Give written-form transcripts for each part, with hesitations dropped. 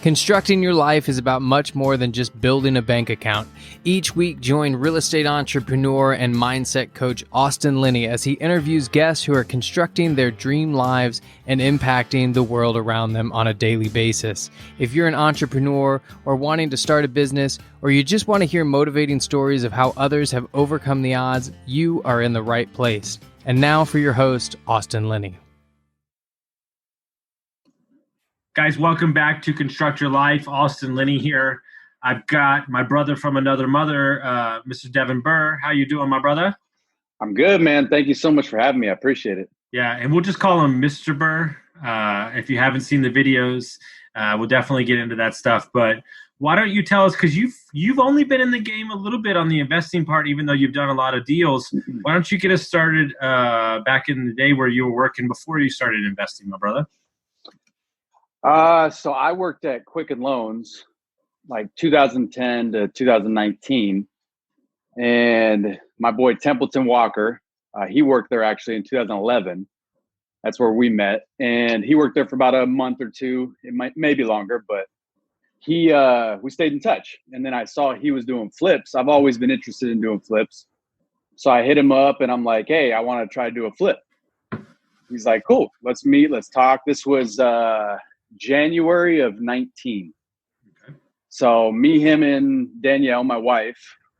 Constructing your life is about much more than just building a bank account. Each week, join real estate entrepreneur and mindset coach Austin Linney as he interviews guests who are constructing their dream lives and impacting the world around them on a daily basis. If you're an entrepreneur or wanting to start a business, or you just want to hear motivating stories of how others have overcome the odds, you are in the right place. And now for your host, Austin Linney. Guys, welcome back to Construct Your Life. Austin Linney here. I've got my brother from another mother, Mr. Devin Burr. How you doing, my brother? I'm good, man. Thank you so much for having me. I appreciate it. Yeah, and we'll just call him Mr. Burr. If you haven't seen the videos, we'll definitely get into that stuff. But why don't you tell us, because you've only been in the game a little bit on the investing part, even though you've done a lot of deals. Why don't you get us started back in the day where you were working before you started investing, my brother? So I worked at Quicken Loans like 2010 to 2019. And my boy Templeton Walker, he worked there actually in 2011. That's where we met. And he worked there for about a month or two. It maybe longer, but we stayed in touch. And then I saw he was doing flips. I've always been interested in doing flips. So I hit him up and I'm like, hey, I want to try to do a flip. He's like, cool, let's meet, let's talk. This was January of 19. Okay. So me, him, and Danielle, my wife,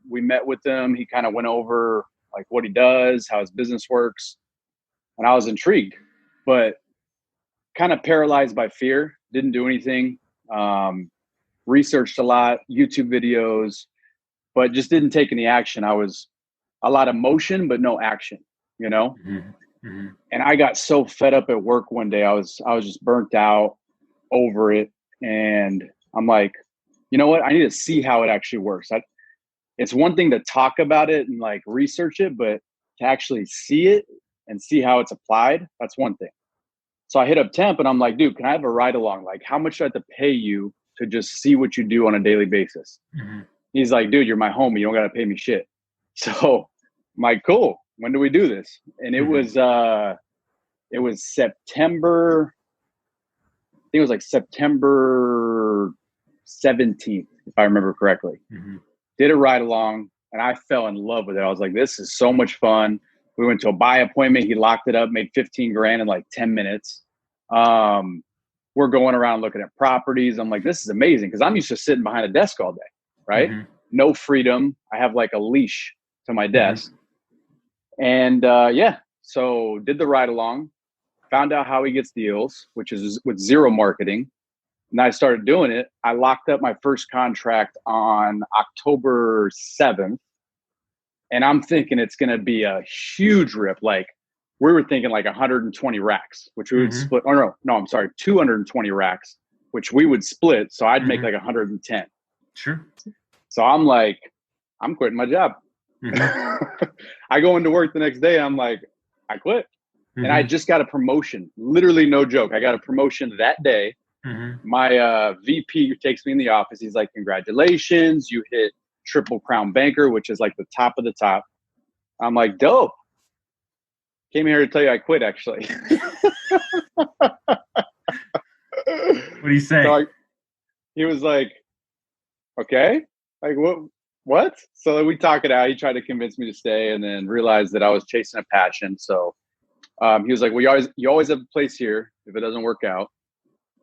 we met with him. He kind of went over like what he does, how his business works. And I was intrigued, but kind of paralyzed by fear. Didn't do anything. Researched a lot, YouTube videos, but just didn't take any action. I was a lot of motion, but no action, you know? Mm-hmm. Mm-hmm. And I got so fed up at work one day. I was just burnt out, over it, and I'm like, you know what, I need to see how it actually works. It's one thing to talk about it and like research it, but to actually see it and see how it's applied, that's one thing. So I hit up Temp and I'm like, dude, can I have a ride along? Like, how much do I have to pay you to just see what you do on a daily basis? Mm-hmm. He's like, dude, you're my homie, you don't gotta pay me shit. So I'm like, cool, when do we do this? And it was September, I think it was like September 17th, if I remember correctly. Mm-hmm. Did a ride along and I fell in love with it. I was like, this is so much fun. We went to a buy appointment. He locked it up, made 15 grand in like 10 minutes. We're going around looking at properties. I'm like, this is amazing. Cause I'm used to sitting behind a desk all day, right? Mm-hmm. No freedom. I have like a leash to my desk. Mm-hmm. And so did the ride along. Found out how he gets deals, which is with zero marketing. And I started doing it. I locked up my first contract on October 7th. And I'm thinking it's going to be a huge rip. Like we were thinking like 120 racks, which we would split. Oh, no, I'm sorry. 220 racks, which we would split. So I'd make like 110. Sure. So I'm like, I'm quitting my job. Mm-hmm. I go into work the next day. I'm like, I quit. Mm-hmm. And I just got a promotion, literally no joke. I got a promotion that day. Mm-hmm. My VP takes me in the office. He's like, congratulations, you hit Triple Crown Banker, which is like the top of the top. I'm like, dope. Came here to tell you I quit, actually. What do you say? So he was like, okay, like what? So we talk it out. He tried to convince me to stay and then realized that I was chasing a passion. So he was like, well, you always have a place here if it doesn't work out.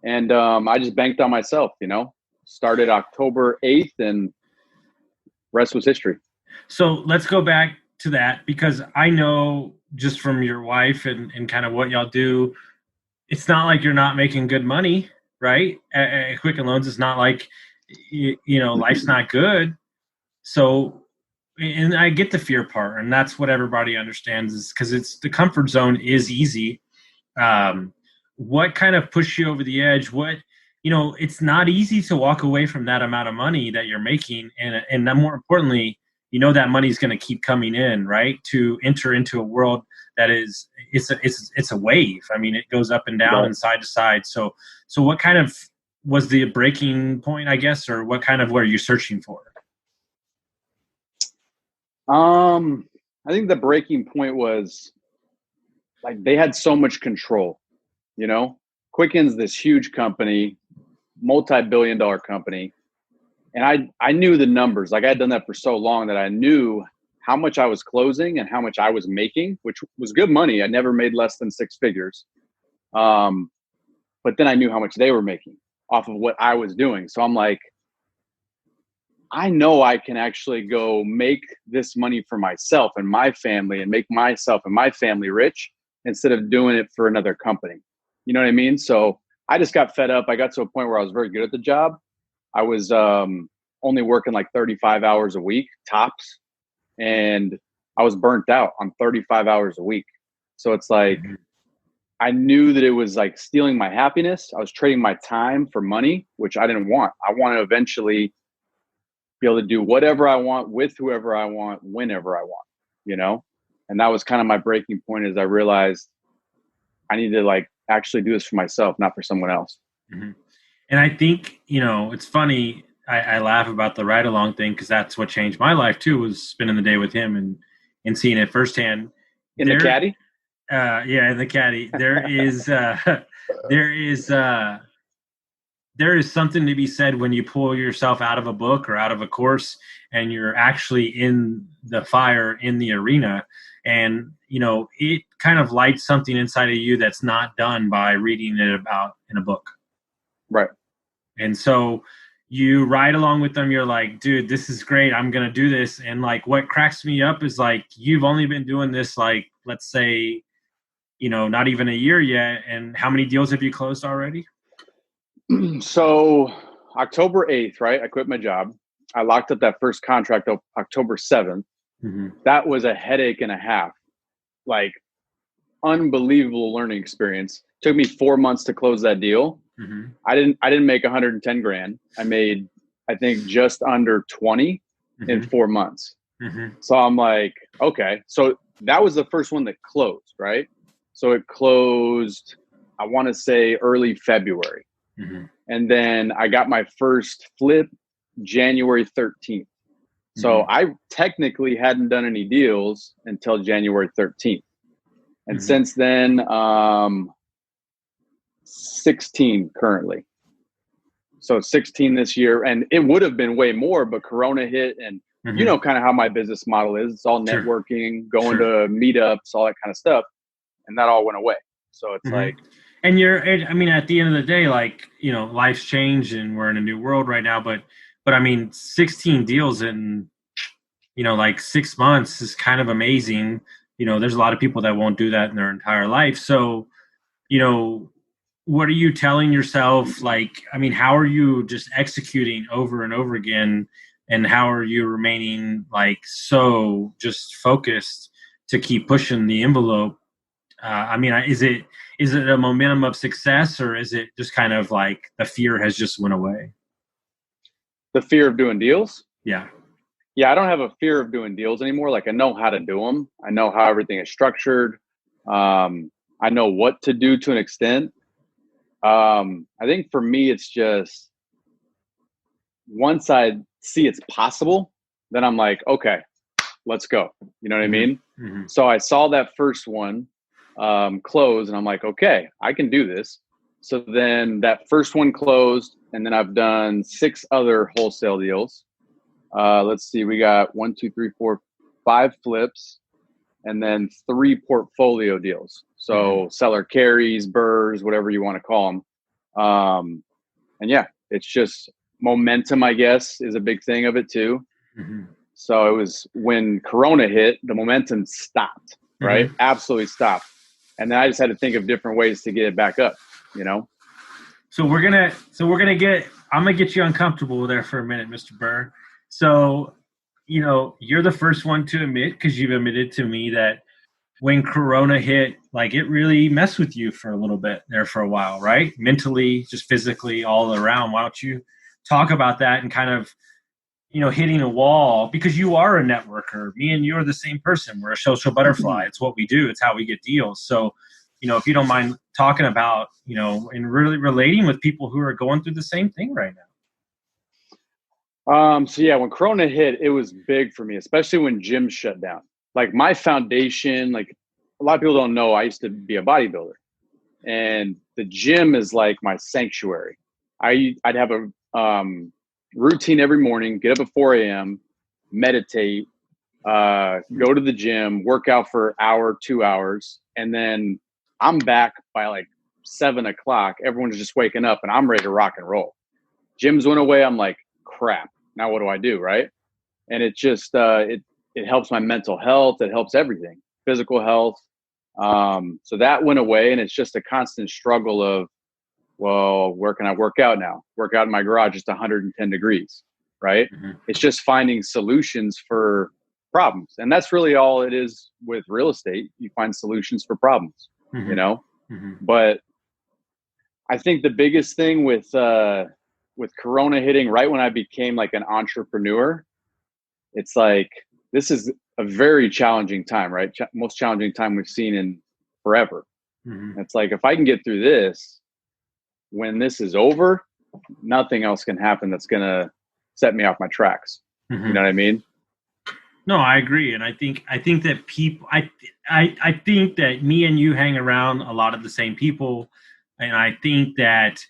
And I just banked on myself, you know, started October 8th and rest was history. So let's go back to that, because I know just from your wife and kind of what y'all do, it's not like you're not making good money, right? At Quicken Loans, it's not like, life's not good. So, and I get the fear part, and that's what everybody understands, is because it's the comfort zone is easy. What kind of pushed you over the edge? It's not easy to walk away from that amount of money that you're making. And then more importantly, that money is going to keep coming in, right? To enter into a world that it's a wave. I mean, it goes up and down and side to side. So what kind of was the breaking point, I guess, or what kind of were you searching for? I think the breaking point was like they had so much control, Quicken's this huge company. multi-billion-dollar company. And I knew the numbers. Like I had done that for so long that I knew how much I was closing and how much I was making, which was good money. I never made less than six figures. But then I knew how much they were making off of what I was doing. So I'm like, I know I can actually go make this money for myself and my family and make myself and my family rich instead of doing it for another company. You know what I mean? So I just got fed up. I got to a point where I was very good at the job. I was only working like 35 hours a week tops. And I was burnt out on 35 hours a week. So it's like, I knew that it was like stealing my happiness. I was trading my time for money, which I didn't want. I want to eventually be able to do whatever I want with whoever I want, whenever I want, you know? And that was kind of my breaking point as I realized I need to like actually do this for myself, not for someone else. Mm-hmm. And I think, it's funny. I laugh about the ride along thing because that's what changed my life too, was spending the day with him and seeing it firsthand. In the caddy? Yeah, in the caddy. There is something to be said when you pull yourself out of a book or out of a course and you're actually in the fire in the arena. And, it kind of lights something inside of you that's not done by reading it about in a book. Right. And so you ride along with them. You're like, dude, this is great. I'm going to do this. And like, what cracks me up is like, you've only been doing this, like, let's say, not even a year yet. And how many deals have you closed already? So October 8th, right? I quit my job. I locked up that first contract October 7th. Mm-hmm. That was a headache and a half, like unbelievable learning experience. Took me 4 months to close that deal. Mm-hmm. I didn't make 110 grand. I made, I think, just under 20 in 4 months. Mm-hmm. So I'm like, okay. So that was the first one that closed, right? So it closed, I want to say early February. Mm-hmm. And then I got my first flip January 13th. So I technically hadn't done any deals until January 13th. And since then, 16 currently. So 16 this year. And it would have been way more, but Corona hit. And you know kind of how my business model is. It's all networking, going to meetups, all that kind of stuff. And that all went away. So it's like. And at the end of the day, like, life's changed and we're in a new world right now. But 16 deals in, like 6 months is kind of amazing. There's a lot of people that won't do that in their entire life. So, what are you telling yourself? Like, how are you just executing over and over again? And how are you remaining like so just focused to keep pushing the envelope? Is it a momentum of success, or is it just kind of like the fear has just went away? The fear of doing deals? Yeah. Yeah, I don't have a fear of doing deals anymore. Like I know how to do them. I know how everything is structured. I know what to do to an extent. I think for me, it's just once I see it's possible, then I'm like, okay, let's go. You know what I mean? Mm-hmm. So I saw that first one close and I'm like, okay, I can do this. So then that first one closed and then I've done 6 other wholesale deals. Let's see, we got 1, 2, 3, 4, 5 flips and then 3 portfolio deals. So seller carries, burrs, whatever you want to call them. And yeah, it's just momentum, I guess, is a big thing of it too. Mm-hmm. So it was when Corona hit, the momentum stopped, right? Absolutely stopped. And then I just had to think of different ways to get it back up, So I'm gonna get you uncomfortable there for a minute, Mr. Burr. So, you're the first one to admit, because you've admitted to me that when Corona hit, like it really messed with you for a little bit there for a while, right? Mentally, just physically, all around. Why don't you talk about that and kind of, hitting a wall, because you are a networker. Me and you are the same person. We're a social butterfly. It's what we do. It's how we get deals. So, if you don't mind talking about, and really relating with people who are going through the same thing right now. So yeah, when Corona hit, it was big for me, especially when gyms shut down. Like my foundation, like a lot of people don't know, I used to be a bodybuilder, and the gym is like my sanctuary. I'd have a routine every morning, get up at 4 a.m., meditate, go to the gym, work out for an hour, 2 hours, and then I'm back by like 7 o'clock. Everyone's just waking up and I'm ready to rock and roll. Gyms went away. I'm like, crap. Now what do I do? Right. And it just, it helps my mental health. It helps everything, physical health. So that went away, and it's just a constant struggle of, well, where can I work out now? Work out in my garage. It's 110 degrees. Right. Mm-hmm. It's just finding solutions for problems. And that's really all it is with real estate. You find solutions for problems, Mm-hmm. you know, Mm-hmm. but I think the biggest thing with Corona hitting right when I became like an entrepreneur, it's like, this is a very challenging time, right? Most challenging time we've seen in forever. Mm-hmm. It's like, if I can get through this, when this is over, nothing else can happen that's going to set me off my tracks. Mm-hmm. You know what I mean? No, I agree. And I think that people, I think that me and you hang around a lot of the same people. And I think that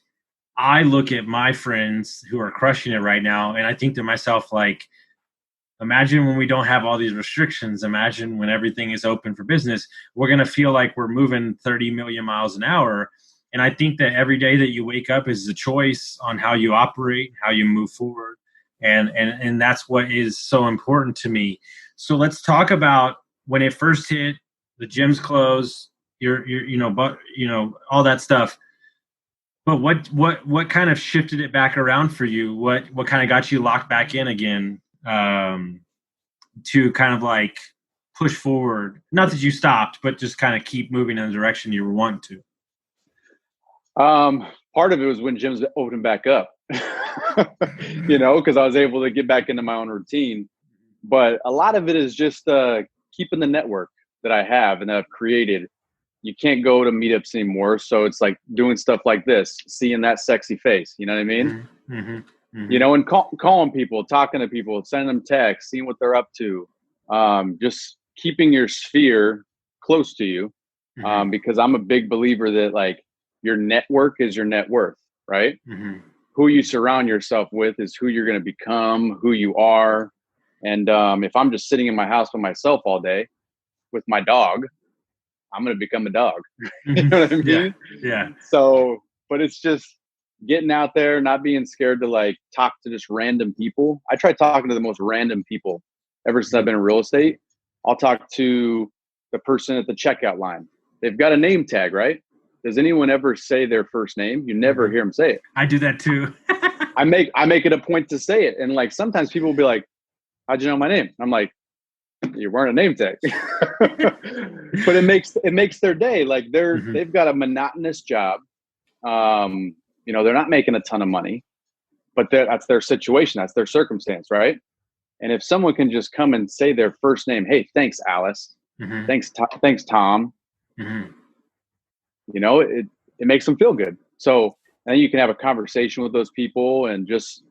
I look at my friends who are crushing it right now, and I think to myself, like, imagine when we don't have all these restrictions. Imagine when everything is open for business. We're going to feel like we're moving 30 million miles an hour. And I think that every day that you wake up is a choice on how you operate, how you move forward. And that's what is so important to me. So let's talk about when it first hit, the gyms closed, all that stuff. But what kind of shifted it back around for you? What kind of got you locked back in again, to kind of like push forward? Not that you stopped, but just kind of keep moving in the direction you were wanting to. Part of it was when gyms opened back up, because I was able to get back into my own routine. But a lot of it is just keeping the network that I have and that I've created. You can't go to meetups anymore. So it's like doing stuff like this, seeing that sexy face. You know what I mean? Mm-hmm. Mm-hmm. And calling people, talking to people, sending them texts, seeing what they're up to. Just keeping your sphere close to you. Mm-hmm. Because I'm a big believer that like your network is your net worth, right? Mm-hmm. Who you surround yourself with is who you're going to become, who you are. And if I'm just sitting in my house by myself all day with my dog, I'm going to become a dog. You know what I mean? Yeah. So, but it's just getting out there, not being scared to like talk to just random people. I try talking to the most random people ever since I've been in real estate. I'll talk to the person at the checkout line. They've got a name tag, right? Does anyone ever say their first name? You never hear them say it. I do that too. I make it a point to say it. And like, sometimes people will be like, how'd you know my name? I'm like, you're wearing a name tag. But it makes their day. Like they've got a monotonous job. They're not making a ton of money, but that's their situation. That's their circumstance. Right. And if someone can just come and say their first name, hey, thanks, Alice. Mm-hmm. Thanks, Tom. Mm-hmm. It makes them feel good. So then you can have a conversation with those people and just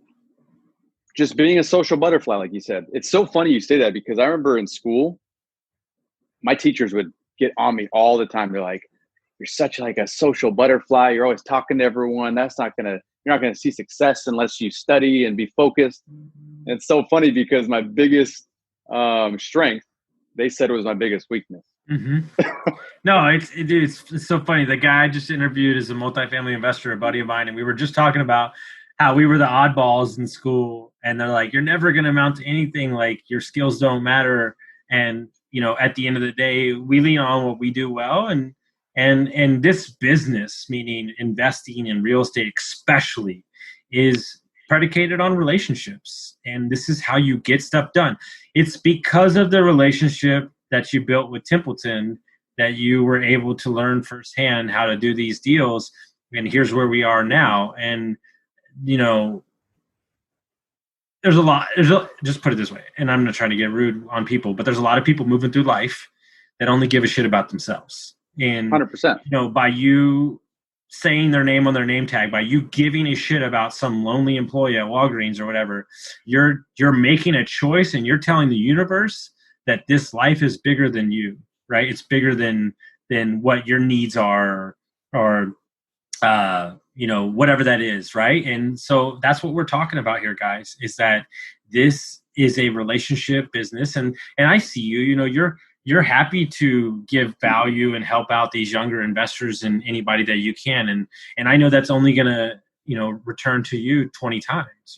being a social butterfly, like you said. It's so funny you say that, because I remember in school, my teachers would get on me all the time. They're like, you're such like a social butterfly. You're always talking to everyone. You're not going to see success unless you study and be focused. And it's so funny because my biggest strength, they said, it was my biggest weakness. Mm-hmm. No, it's so funny. The guy I just interviewed is a multifamily investor, a buddy of mine, and we were just talking about how we were the oddballs in school, and they're like, you're never going to amount to anything. Like, your skills don't matter. And, at the end of the day, we lean on what we do well. And this business, meaning investing in real estate especially, is predicated on relationships. And this is how you get stuff done. It's because of the relationship that you built with Templeton that you were able to learn firsthand how to do these deals. And here's where we are now. And, just put it this way, and I'm not trying to get rude on people, but there's a lot of people moving through life that only give a shit about themselves. And 100%. By you saying their name on their name tag, by you giving a shit about some lonely employee at Walgreens or whatever, you're making a choice, and you're telling the universe that this life is bigger than you, right? It's bigger than what your needs are, or whatever that is, right? And so that's what we're talking about here, guys, is that this is a relationship business. And I see you're happy to give value and help out these younger investors and anybody that you can. And I know that's only going to, return to you 20 times,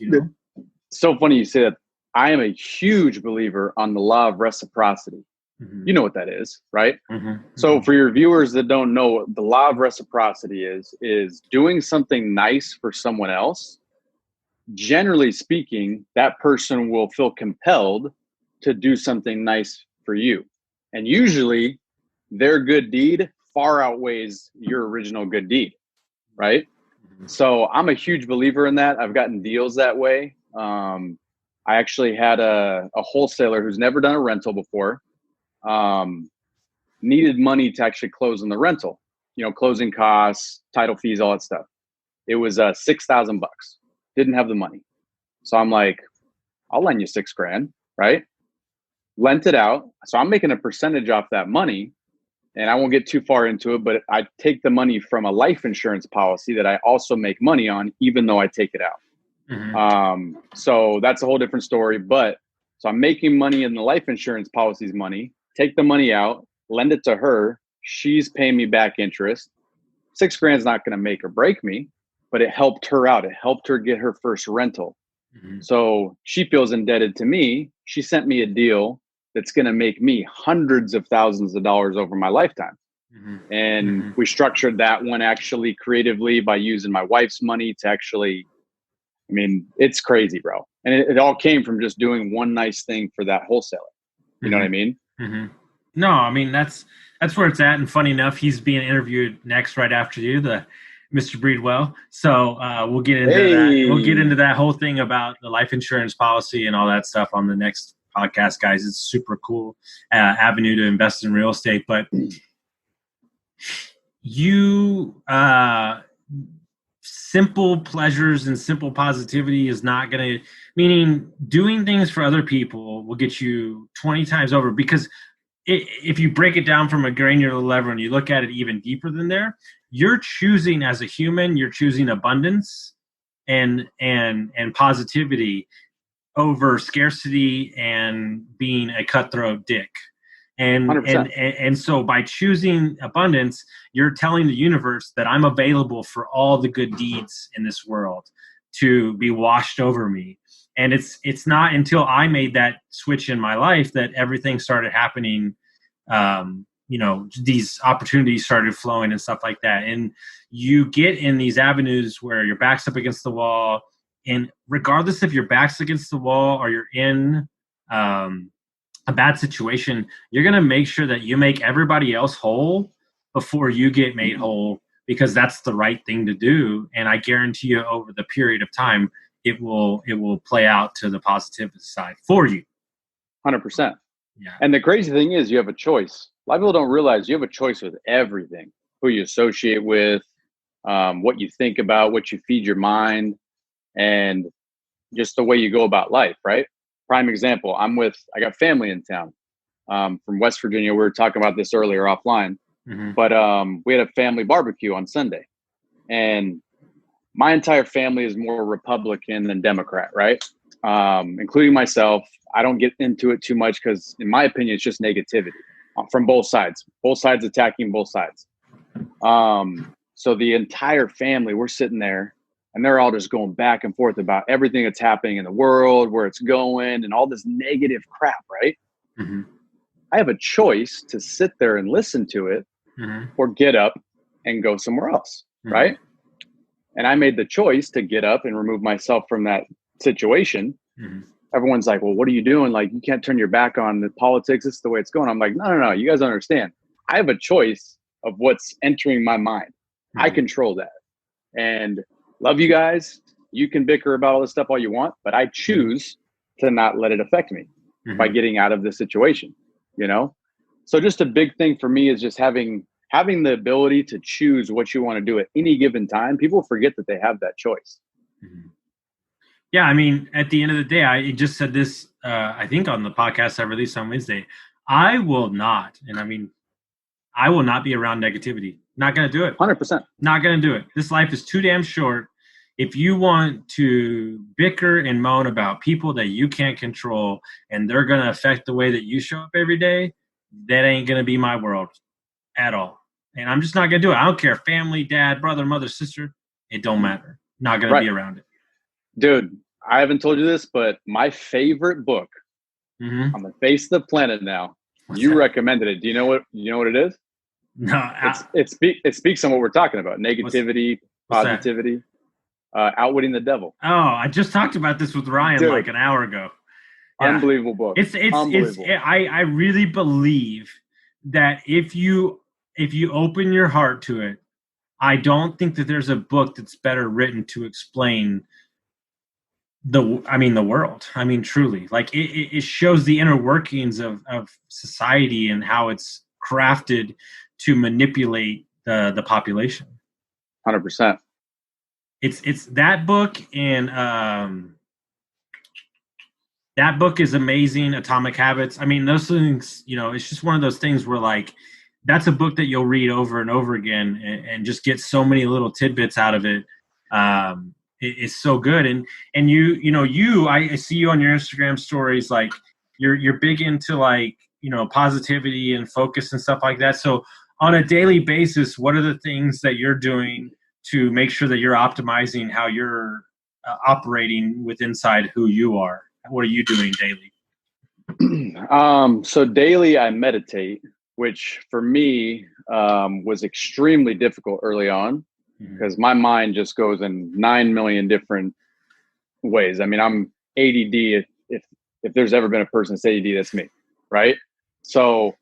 So funny you say that. I am a huge believer on the law of reciprocity. Mm-hmm. You know what that is, right? Mm-hmm. So for your viewers that don't know what the law of reciprocity is doing something nice for someone else. Generally speaking, that person will feel compelled to do something nice for you. And usually their good deed far outweighs your original good deed, right? Mm-hmm. So I'm a huge believer in that. I've gotten deals that way. I actually had a wholesaler who's never done a rental before, needed money to actually close on the rental, closing costs, title fees, all that stuff. It was $6,000. Didn't have the money. So I'm like, I'll lend you $6,000, right? Lent it out. So I'm making a percentage off that money, and I won't get too far into it, but I take the money from a life insurance policy that I also make money on, even though I take it out. Mm-hmm. So that's a whole different story. But so I'm making money in the life insurance policy's money, take the money out, lend it to her. She's paying me back interest. $6,000 is not going to make or break me, but it helped her out. It helped her get her first rental. Mm-hmm. So she feels indebted to me. She sent me a deal that's going to make me hundreds of thousands of dollars over my lifetime. Mm-hmm. And mm-hmm. we structured that one actually creatively by using my wife's money to actually, it's crazy, bro. And it all came from just doing one nice thing for that wholesaler. You know what I mean? Mm-hmm. No, that's where it's at. And funny enough, he's being interviewed next right after you, the Mr. Breedwell. So we'll get into that. We'll get into that whole thing about the life insurance policy and all that stuff on the next podcast, guys. It's super cool avenue to invest in real estate. But simple pleasures and simple positivity is not going to, meaning doing things for other people will get you 20 times over, because if you break it down from a granular level and you look at it even deeper than there, you're choosing as a human, you're choosing abundance and positivity over scarcity and being a cutthroat dick. And so by choosing abundance, you're telling the universe that I'm available for all the good deeds in this world to be washed over me. And it's not until I made that switch in my life that everything started happening. These opportunities started flowing and stuff like that. And you get in these avenues where your back's up against the wall. And regardless if your back's against the wall or you're in a bad situation, you're going to make sure that you make everybody else whole before you get made whole, because that's the right thing to do. And I guarantee you over the period of time, it will play out to the positive side for you. 100%. Yeah. And the crazy thing is you have a choice. A lot of people don't realize you have a choice with everything, who you associate with, what you think about, what you feed your mind, and just the way you go about life, right? Prime example, I got family in town from West Virginia. We were talking about this earlier offline, but we had a family barbecue on Sunday, and my entire family is more Republican than Democrat, right? Including myself. I don't get into it too much because, in my opinion, it's just negativity from both sides attacking both sides. So the entire family, we're sitting there, and they're all just going back and forth about everything that's happening in the world, where it's going, and all this negative crap, right? Mm-hmm. I have a choice to sit there and listen to it or get up and go somewhere else, right? And I made the choice to get up and remove myself from that situation. Everyone's like, well, what are you doing? Like, you can't turn your back on the politics. This is the way it's going. I'm like, no. You guys don't understand. I have a choice of what's entering my mind. I control that. And love you guys. You can bicker about all this stuff all you want, but I choose to not let it affect me by getting out of the situation, So just a big thing for me is just having the ability to choose what you want to do at any given time. People forget that they have that choice. Yeah, at the end of the day, I just said this, I think on the podcast I released on Wednesday, I will not be around negativity. Not going to do it. 100%. Not going to do it. This life is too damn short. If you want to bicker and moan about people that you can't control and they're going to affect the way that you show up every day, that ain't going to be my world at all. And I'm just not going to do it. I don't care. Family, dad, brother, mother, sister. It don't matter. Not going to be around it. Dude, I haven't told you this, but my favorite book on the face of the planet now, What's that? Recommended it. Do you know what it is? No. It speaks on what we're talking about. Negativity, positivity. Outwitting the Devil. Oh, I just talked about this with Ryan like an hour ago. Yeah. Unbelievable book. It's unbelievable. I really believe that if you open your heart to it, I don't think that there's a book that's better written to explain the world. I mean, truly, like it shows the inner workings of society and how it's crafted to manipulate the population. 100%. It's that book, and that book is amazing. Atomic Habits. I mean, those things, it's just one of those things where like that's a book that you'll read over and over again and just get so many little tidbits out of it. It's so good. And I see you on your Instagram stories, like you're big into like, positivity and focus and stuff like that. So on a daily basis, what are the things that you're doing to make sure that you're optimizing how you're operating with inside who you are? What are you doing daily? So daily I meditate, which for me was extremely difficult early on because my mind just goes in 9 million different ways. I mean, I'm ADD. If there's ever been a person that's ADD, that's me, right? So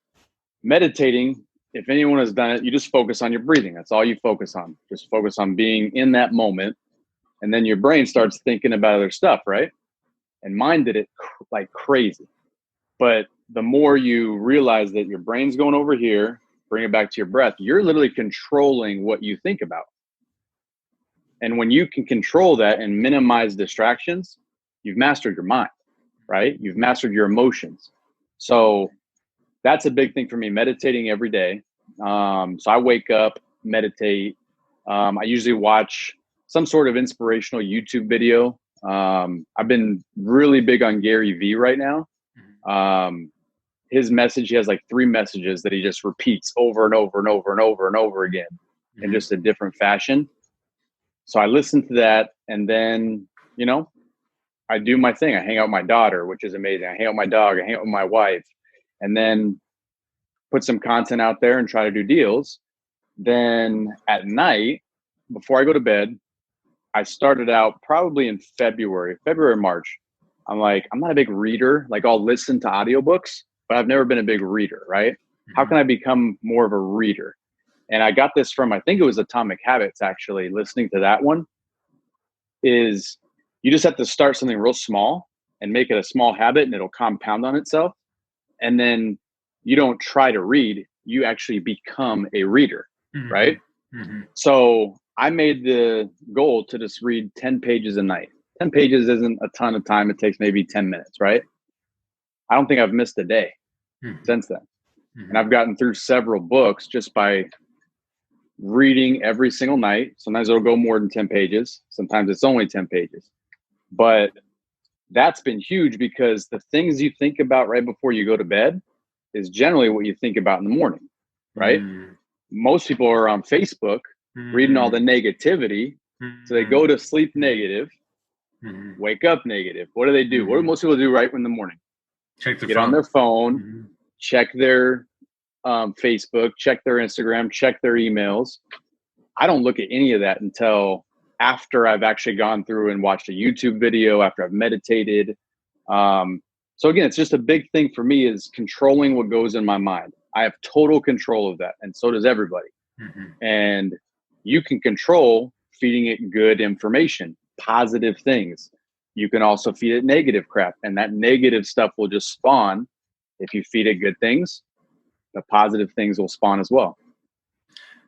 meditating, if anyone has done it, you just focus on your breathing. That's all you focus on. Just focus on being in that moment. And then your brain starts thinking about other stuff, right? And mine did it like crazy. But the more you realize that your brain's going over here, bring it back to your breath, you're literally controlling what you think about. And when you can control that and minimize distractions, you've mastered your mind, right? You've mastered your emotions. So that's a big thing for me, meditating every day. So I wake up, meditate. I usually watch some sort of inspirational YouTube video. I've been really big on Gary Vee right now. His message, he has like 3 messages that he just repeats over and over and over and over and over again in just a different fashion. So I listen to that, and then, I do my thing. I hang out with my daughter, which is amazing. I hang out with my dog. I hang out with my wife, and then put some content out there and try to do deals. Then at night, before I go to bed, I started out probably in February, March. I'm like, I'm not a big reader. Like I'll listen to audiobooks, but I've never been a big reader, right? How can I become more of a reader? And I got this from, I think it was Atomic Habits, actually. Listening to that one is you just have to start something real small and make it a small habit, and it'll compound on itself. And then you don't try to read, you actually become a reader, right? So I made the goal to just read 10 pages a night. 10 pages isn't a ton of time. It takes maybe 10 minutes, right? I don't think I've missed a day since then. And I've gotten through several books just by reading every single night. Sometimes it'll go more than 10 pages. Sometimes it's only 10 pages. But that's been huge because the things you think about right before you go to bed is generally what you think about in the morning, right? Most people are on Facebook reading all the negativity. So they go to sleep negative, wake up negative. What do they do? What do most people do right in the morning? Check their Get phone. on their phone, check their Facebook, check their Instagram, check their emails. I don't look at any of that until after I've actually gone through and watched a YouTube video, after I've meditated. So again, it's just a big thing for me is controlling what goes in my mind. I have total control of that, and so does everybody. And you can control feeding it good information, positive things. You can also feed it negative crap, and that negative stuff will just spawn. If you feed it good things, the positive things will spawn as well.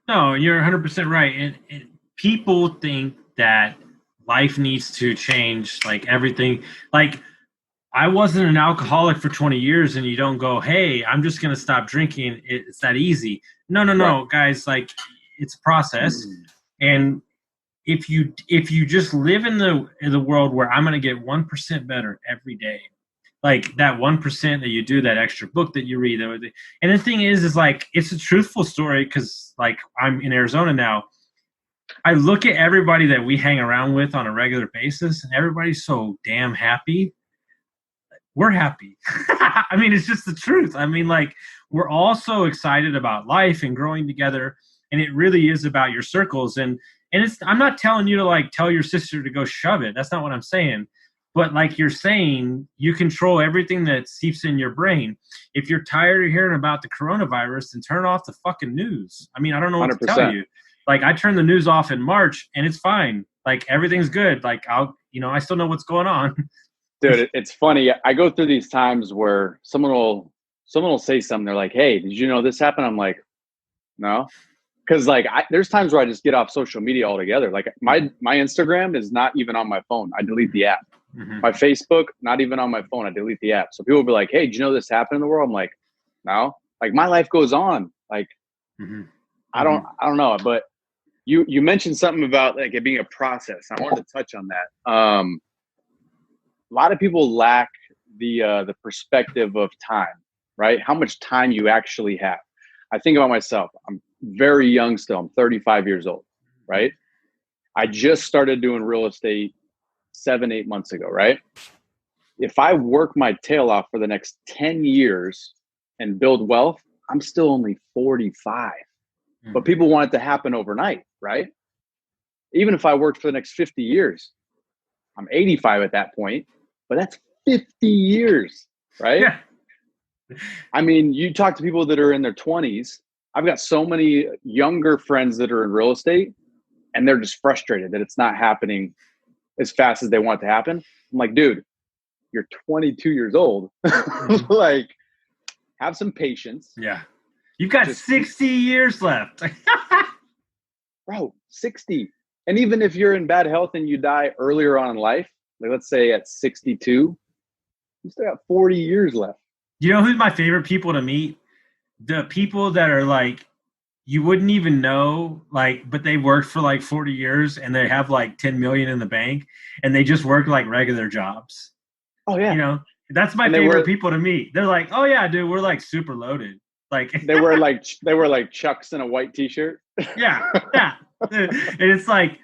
No, you're 100% right. And people think that life needs to change, like everything. Like I wasn't an alcoholic for 20 years and you don't go, hey, I'm just going to stop drinking. It's that easy. No, guys, like It's a process. And if you just live in the world where I'm going to get 1% better every day, like that 1% that you do, that extra book that you read, and the thing is like, it's a truthful story, because like I'm in Arizona now. I look at everybody that we hang around with on a regular basis, and everybody's so damn happy. We're happy. I mean, it's just the truth. I mean, like, we're all so excited about life and growing together, and it really is about your circles. And it's, I'm not telling you to like tell your sister to go shove it. That's not what I'm saying. But like you're saying, you control everything that seeps in your brain. If you're tired of hearing about the coronavirus, then turn off the fucking news. I mean, I don't know what 100%. To tell you. Like, I turned the news off in March, and it's fine. Like, everything's good. Like, I still know what's going on. Dude, it's funny. I go through these times where someone will say something. They're like, "Hey, did you know this happened?" I'm like, "No," because like there's times where I just get off social media altogether. Like my Instagram is not even on my phone. I delete the app. Mm-hmm. My Facebook, not even on my phone. I delete the app. So people will be like, "Hey, did you know this happened in the world?" I'm like, "No." Like, my life goes on. Like, I don't know. But you mentioned something about like it being a process. I wanted to touch on that. A lot of people lack the perspective of time, right? How much time you actually have. I think about myself. I'm very young still. I'm 35 years old, right? I just started doing real estate 7-8 months ago, right? If I work my tail off for the next 10 years and build wealth, I'm still only 45. But people want it to happen overnight, right? Even if I worked for the next 50 years, I'm 85 at that point. But that's 50 years, right? Yeah. I mean, you talk to people that are in their 20s. I've got so many younger friends that are in real estate, and they're just frustrated that it's not happening as fast as they want it to happen. I'm like, dude, you're 22 years old. Like, have some patience. Yeah. You've got 60 years left. Bro, 60. And even if you're in bad health and you die earlier on in life, like let's say at 62, you still got 40 years left. You know who's my favorite people to meet? The people that are like, you wouldn't even know, like, but they worked for like 40 years and they have like 10 million in the bank, and they just work like regular jobs. Oh yeah. You know, that's my favorite people to meet. They're like, oh yeah, dude, we're like super loaded. Like they wear like Chucks and a white t-shirt. Yeah. And it's like,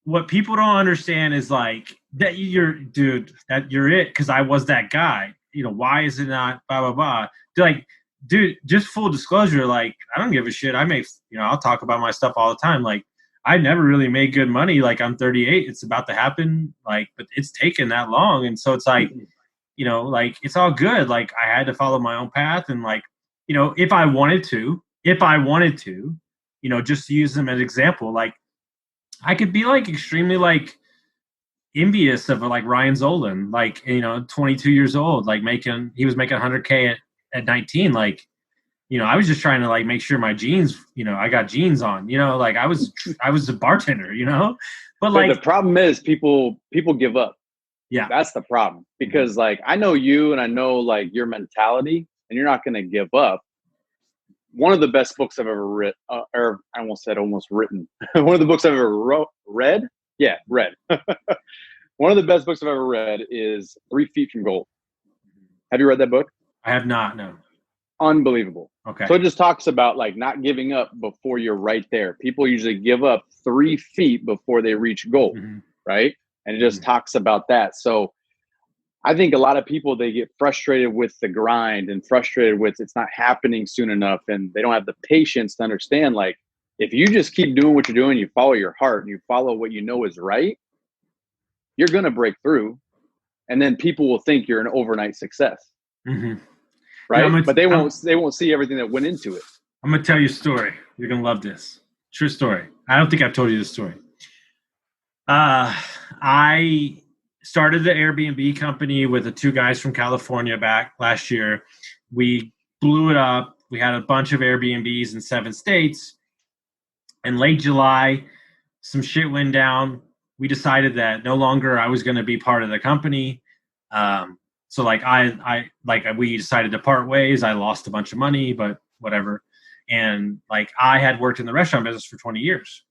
what people don't understand is like that that you're it, because I was that guy. You know, why is it not blah blah blah? Like, dude, just full disclosure, like, I don't give a shit. I'll talk about my stuff all the time. Like, I never really made good money. Like, I'm 38. It's about to happen. Like, but it's taken that long, and so it's like, like, it's all good. Like, I had to follow my own path, and like, if I wanted to, just to use them as an example, like, I could be like extremely like envious of like Ryan Zolan, like, 22 years old, like he was making 100K at 19. Like, I was just trying to like make sure my jeans, I got jeans on, like I was a bartender, but like the problem is people give up. Yeah. That's the problem, because like, I know you and I know like your mentality, and you're not going to give up. One of the best books I've ever read, or I almost said almost written. One of the books I've ever read. Yeah, read. One of the best books I've ever read is 3 Feet from Gold. Have you read that book? I have not, no. Unbelievable. Okay. So it just talks about like not giving up before you're right there. People usually give up 3 feet before they reach goal, right? And it just talks about that. So I think a lot of people, they get frustrated with the grind and frustrated with it's not happening soon enough, and they don't have the patience to understand, like, if you just keep doing what you're doing, you follow your heart and you follow what you know is right, you're going to break through. And then people will think you're an overnight success. Right? Yeah, but they won't see everything that went into it. I'm going to tell you a story. You're going to love this. True story. I don't think I've told you this story. I started the Airbnb company with the 2 guys from California back last year. We blew it up. We had a bunch of Airbnbs in 7 states. In late July, some shit went down. We decided that no longer I was going to be part of the company. So like we decided to part ways. I lost a bunch of money, but whatever. And like, I had worked in the restaurant business for 20 years.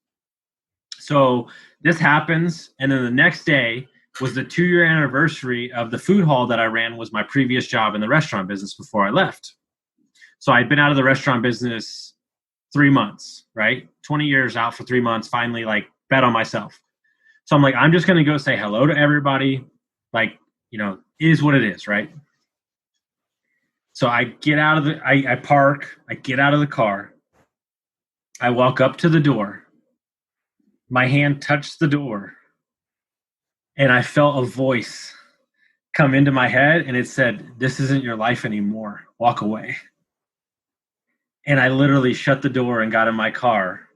So this happens. And then the next day was the 2-year anniversary of the food hall that I ran, was my previous job in the restaurant business before I left. So I'd been out of the restaurant business 3 months, right? 20 years out for 3 months, finally like bet on myself. So I'm like, I'm just going to go say hello to everybody. Like, you know, it is what it is, right? So I get out of I park, I get out of the car. I walk up to the door. My hand touched the door. And I felt a voice come into my head, and it said, "This isn't your life anymore. Walk away." And I literally shut the door and got in my car.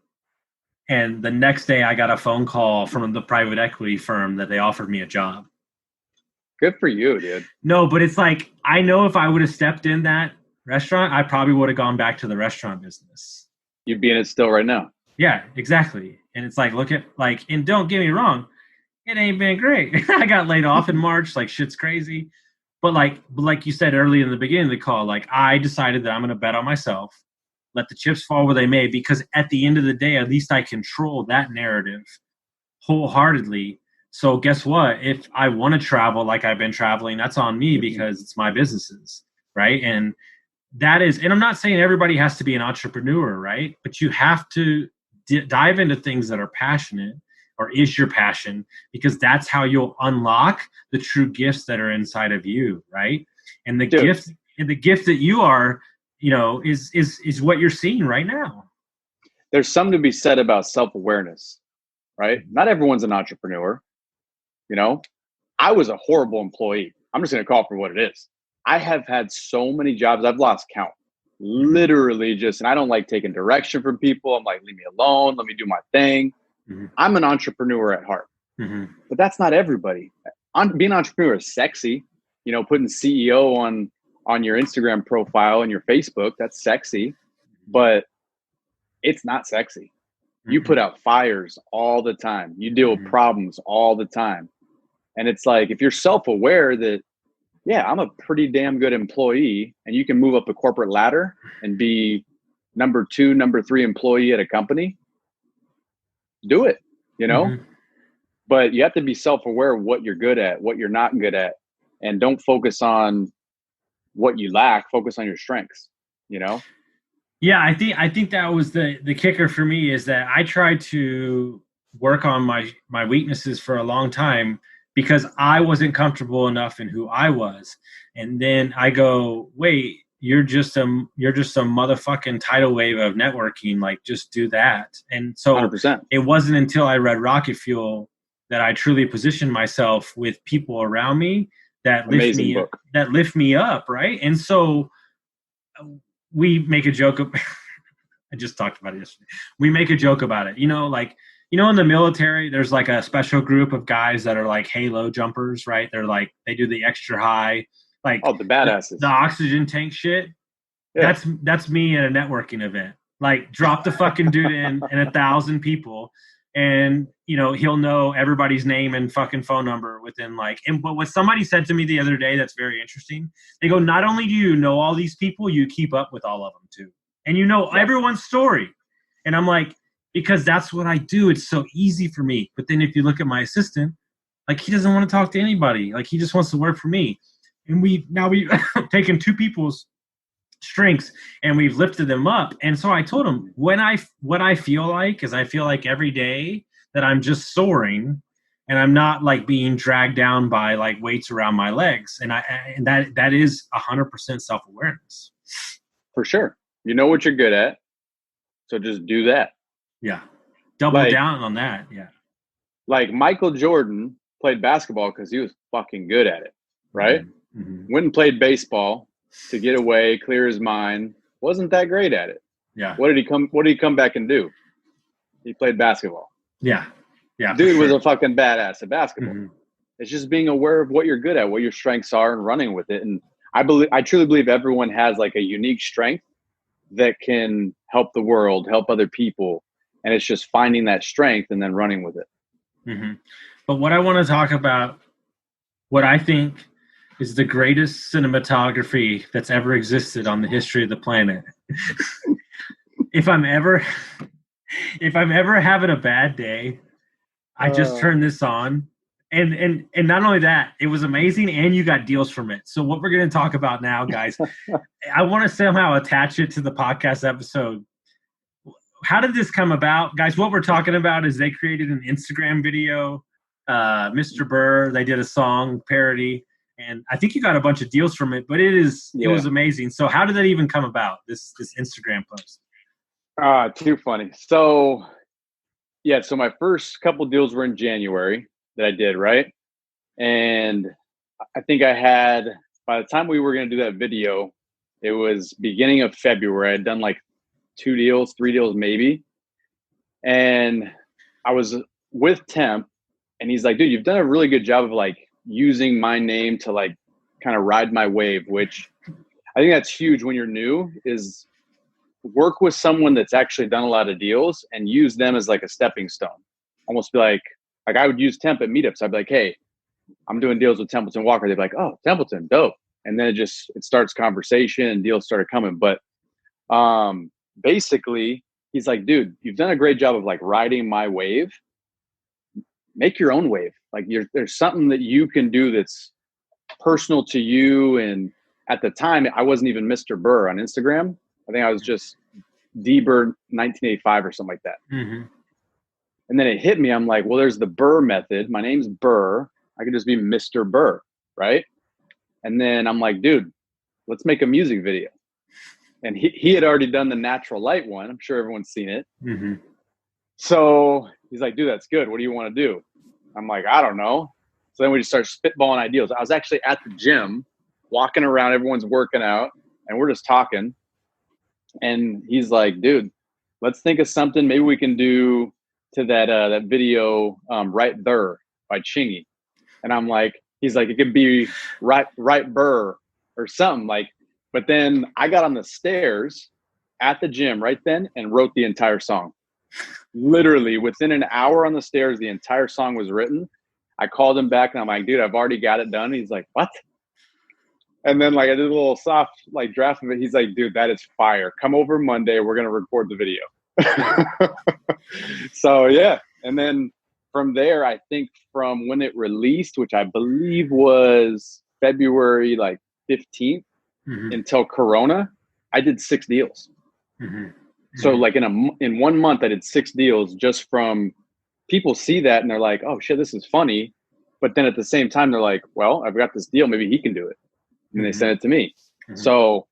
And the next day I got a phone call from the private equity firm that they offered me a job. Good for you, dude. No, but it's like, I know if I would have stepped in that restaurant, I probably would have gone back to the restaurant business. You'd be in it still right now. Yeah, exactly. And it's like, look at like, and don't get me wrong, it ain't been great. I got laid off in March, like shit's crazy. But like you said early in the beginning of the call, like I decided that I'm going to bet on myself, let the chips fall where they may, because at the end of the day, at least I control that narrative wholeheartedly. So guess what? If I want to travel like I've been traveling, that's on me because it's my businesses, right? And that is, and I'm not saying everybody has to be an entrepreneur, right? But you have to dive into things that are passionate or is your passion, because that's how you'll unlock the true gifts that are inside of you, right? And the gift that you are, you know, is what you're seeing right now. There's something to be said about self-awareness, right? Not everyone's an entrepreneur. You know, I was a horrible employee. I'm just going to call it for what it is. I have had so many jobs. I've lost count. Literally just, and I don't like taking direction from people. I'm like, leave me alone. Let me do my thing. Mm-hmm. I'm an entrepreneur at heart. Mm-hmm. But that's not everybody. Being an entrepreneur is sexy. You know, putting CEO on your Instagram profile and your Facebook, that's sexy. But it's not sexy. Mm-hmm. You put out fires all the time. You deal with problems all the time. And it's like, if you're self-aware that, yeah, I'm a pretty damn good employee, and you can move up the corporate ladder and be number 2, number 3 employee at a company, do it, you know? Mm-hmm. But you have to be self-aware of what you're good at, what you're not good at, and don't focus on what you lack, focus on your strengths, you know? Yeah, I think that was the kicker for me, is that I tried to work on my weaknesses for a long time because I wasn't comfortable enough in who I was. And then I go, wait, you're just a motherfucking tidal wave of networking. Like, just do that. And so 100%. It wasn't until I read Rocket Fuel that I truly positioned myself with people around me that lift me up. Right. And so we make a joke of, I just talked about it yesterday. We make a joke about it, you know, like, you know, in the military, there's like a special group of guys that are like halo jumpers, right? They're like, they do the extra high, like the badasses, the oxygen tank shit. Yeah. That's me at a networking event. Like, drop the fucking dude in 1,000 people, and you know, he'll know everybody's name and fucking phone number within like. But what somebody said to me the other day that's very interesting. They go, not only do you know all these people, you keep up with all of them too, and you know everyone's story. And I'm like, because that's what I do. It's so easy for me. But then if you look at my assistant, like, he doesn't want to talk to anybody. Like, he just wants to work for me. And we've taken 2 people's strengths and we've lifted them up. And so I told him, what I feel like is, I feel like every day that I'm just soaring and I'm not like being dragged down by like weights around my legs. And that is 100% self-awareness. For sure. You know what you're good at. So just do that. Yeah. Double down on that. Yeah. Like Michael Jordan played basketball because he was fucking good at it. Right. Mm-hmm. Went and played baseball to get away, clear his mind. Wasn't that great at it. Yeah. What did he come back and do? He played basketball. Yeah. Yeah. Dude was a fucking badass at basketball. Mm-hmm. It's just being aware of what you're good at, what your strengths are, and running with it. And I truly believe everyone has like a unique strength that can help the world, help other people. And it's just finding that strength and then running with it. Mm-hmm. But what I want to talk about, what I think is the greatest cinematography that's ever existed on the history of the planet, if I'm ever if I'm ever having a bad day, I just turn this on. And not only that, it was amazing, and you got deals from it. So what we're going to talk about now, guys, I want to somehow attach it to the podcast episode. How did this come about, guys? What we're talking about is they created an Instagram video. Mr. Burr, they did a song parody, and I think you got a bunch of deals from it. But it was amazing. So how did that even come about? This Instagram post? Too funny. So so my first couple deals were in January that I did, right? And I think I had, by the time we were going to do that video, it was beginning of February. I'd done like 2 deals, 3 deals maybe. And I was with Temp, and he's like, dude, you've done a really good job of like using my name to like kind of ride my wave, which I think that's huge when you're new, is work with someone that's actually done a lot of deals and use them as like a stepping stone. Almost be like I would use Temp at meetups. I'd be like, hey, I'm doing deals with Templeton Walker. They'd be like, oh, Templeton, dope. And then it starts conversation and deals started coming. But basically he's like, dude, you've done a great job of like riding my wave. Make your own wave. Like there's something that you can do that's personal to you. And at the time I wasn't even Mr. Burr on Instagram. I think I was just D-Burr 1985 or something like that. Mm-hmm. And then it hit me. I'm like, well, there's the Burr method. My name's Burr. I could just be Mr. Burr, right? And then I'm like, dude, let's make a music video. And he had already done the Natural Light one. I'm sure everyone's seen it. Mm-hmm. So he's like, dude, that's good. What do you want to do? I'm like, I don't know. So then we just start spitballing ideas. I was actually at the gym, walking around. Everyone's working out, and we're just talking. And he's like, dude, let's think of something maybe we can do to that video, Right There by Chingy. And I'm like, he's like, it could be right Burr or something like. But then I got on the stairs at the gym right then and wrote the entire song. Literally within an hour on the stairs, the entire song was written. I called him back and I'm like, dude, I've already got it done. He's like, what? And then like I did a little soft like draft of it. He's like, dude, that is fire. Come over Monday. We're going to record the video. So yeah. And then from there, I think from when it released, which I believe was February like 15th until Corona, I did 6 deals. Mm-hmm. So like in 1 month, I did 6 deals just from people see that and they're like, oh shit, this is funny. But then at the same time, they're like, well, I've got this deal. Maybe he can do it. And they sent it to me. Mm-hmm. So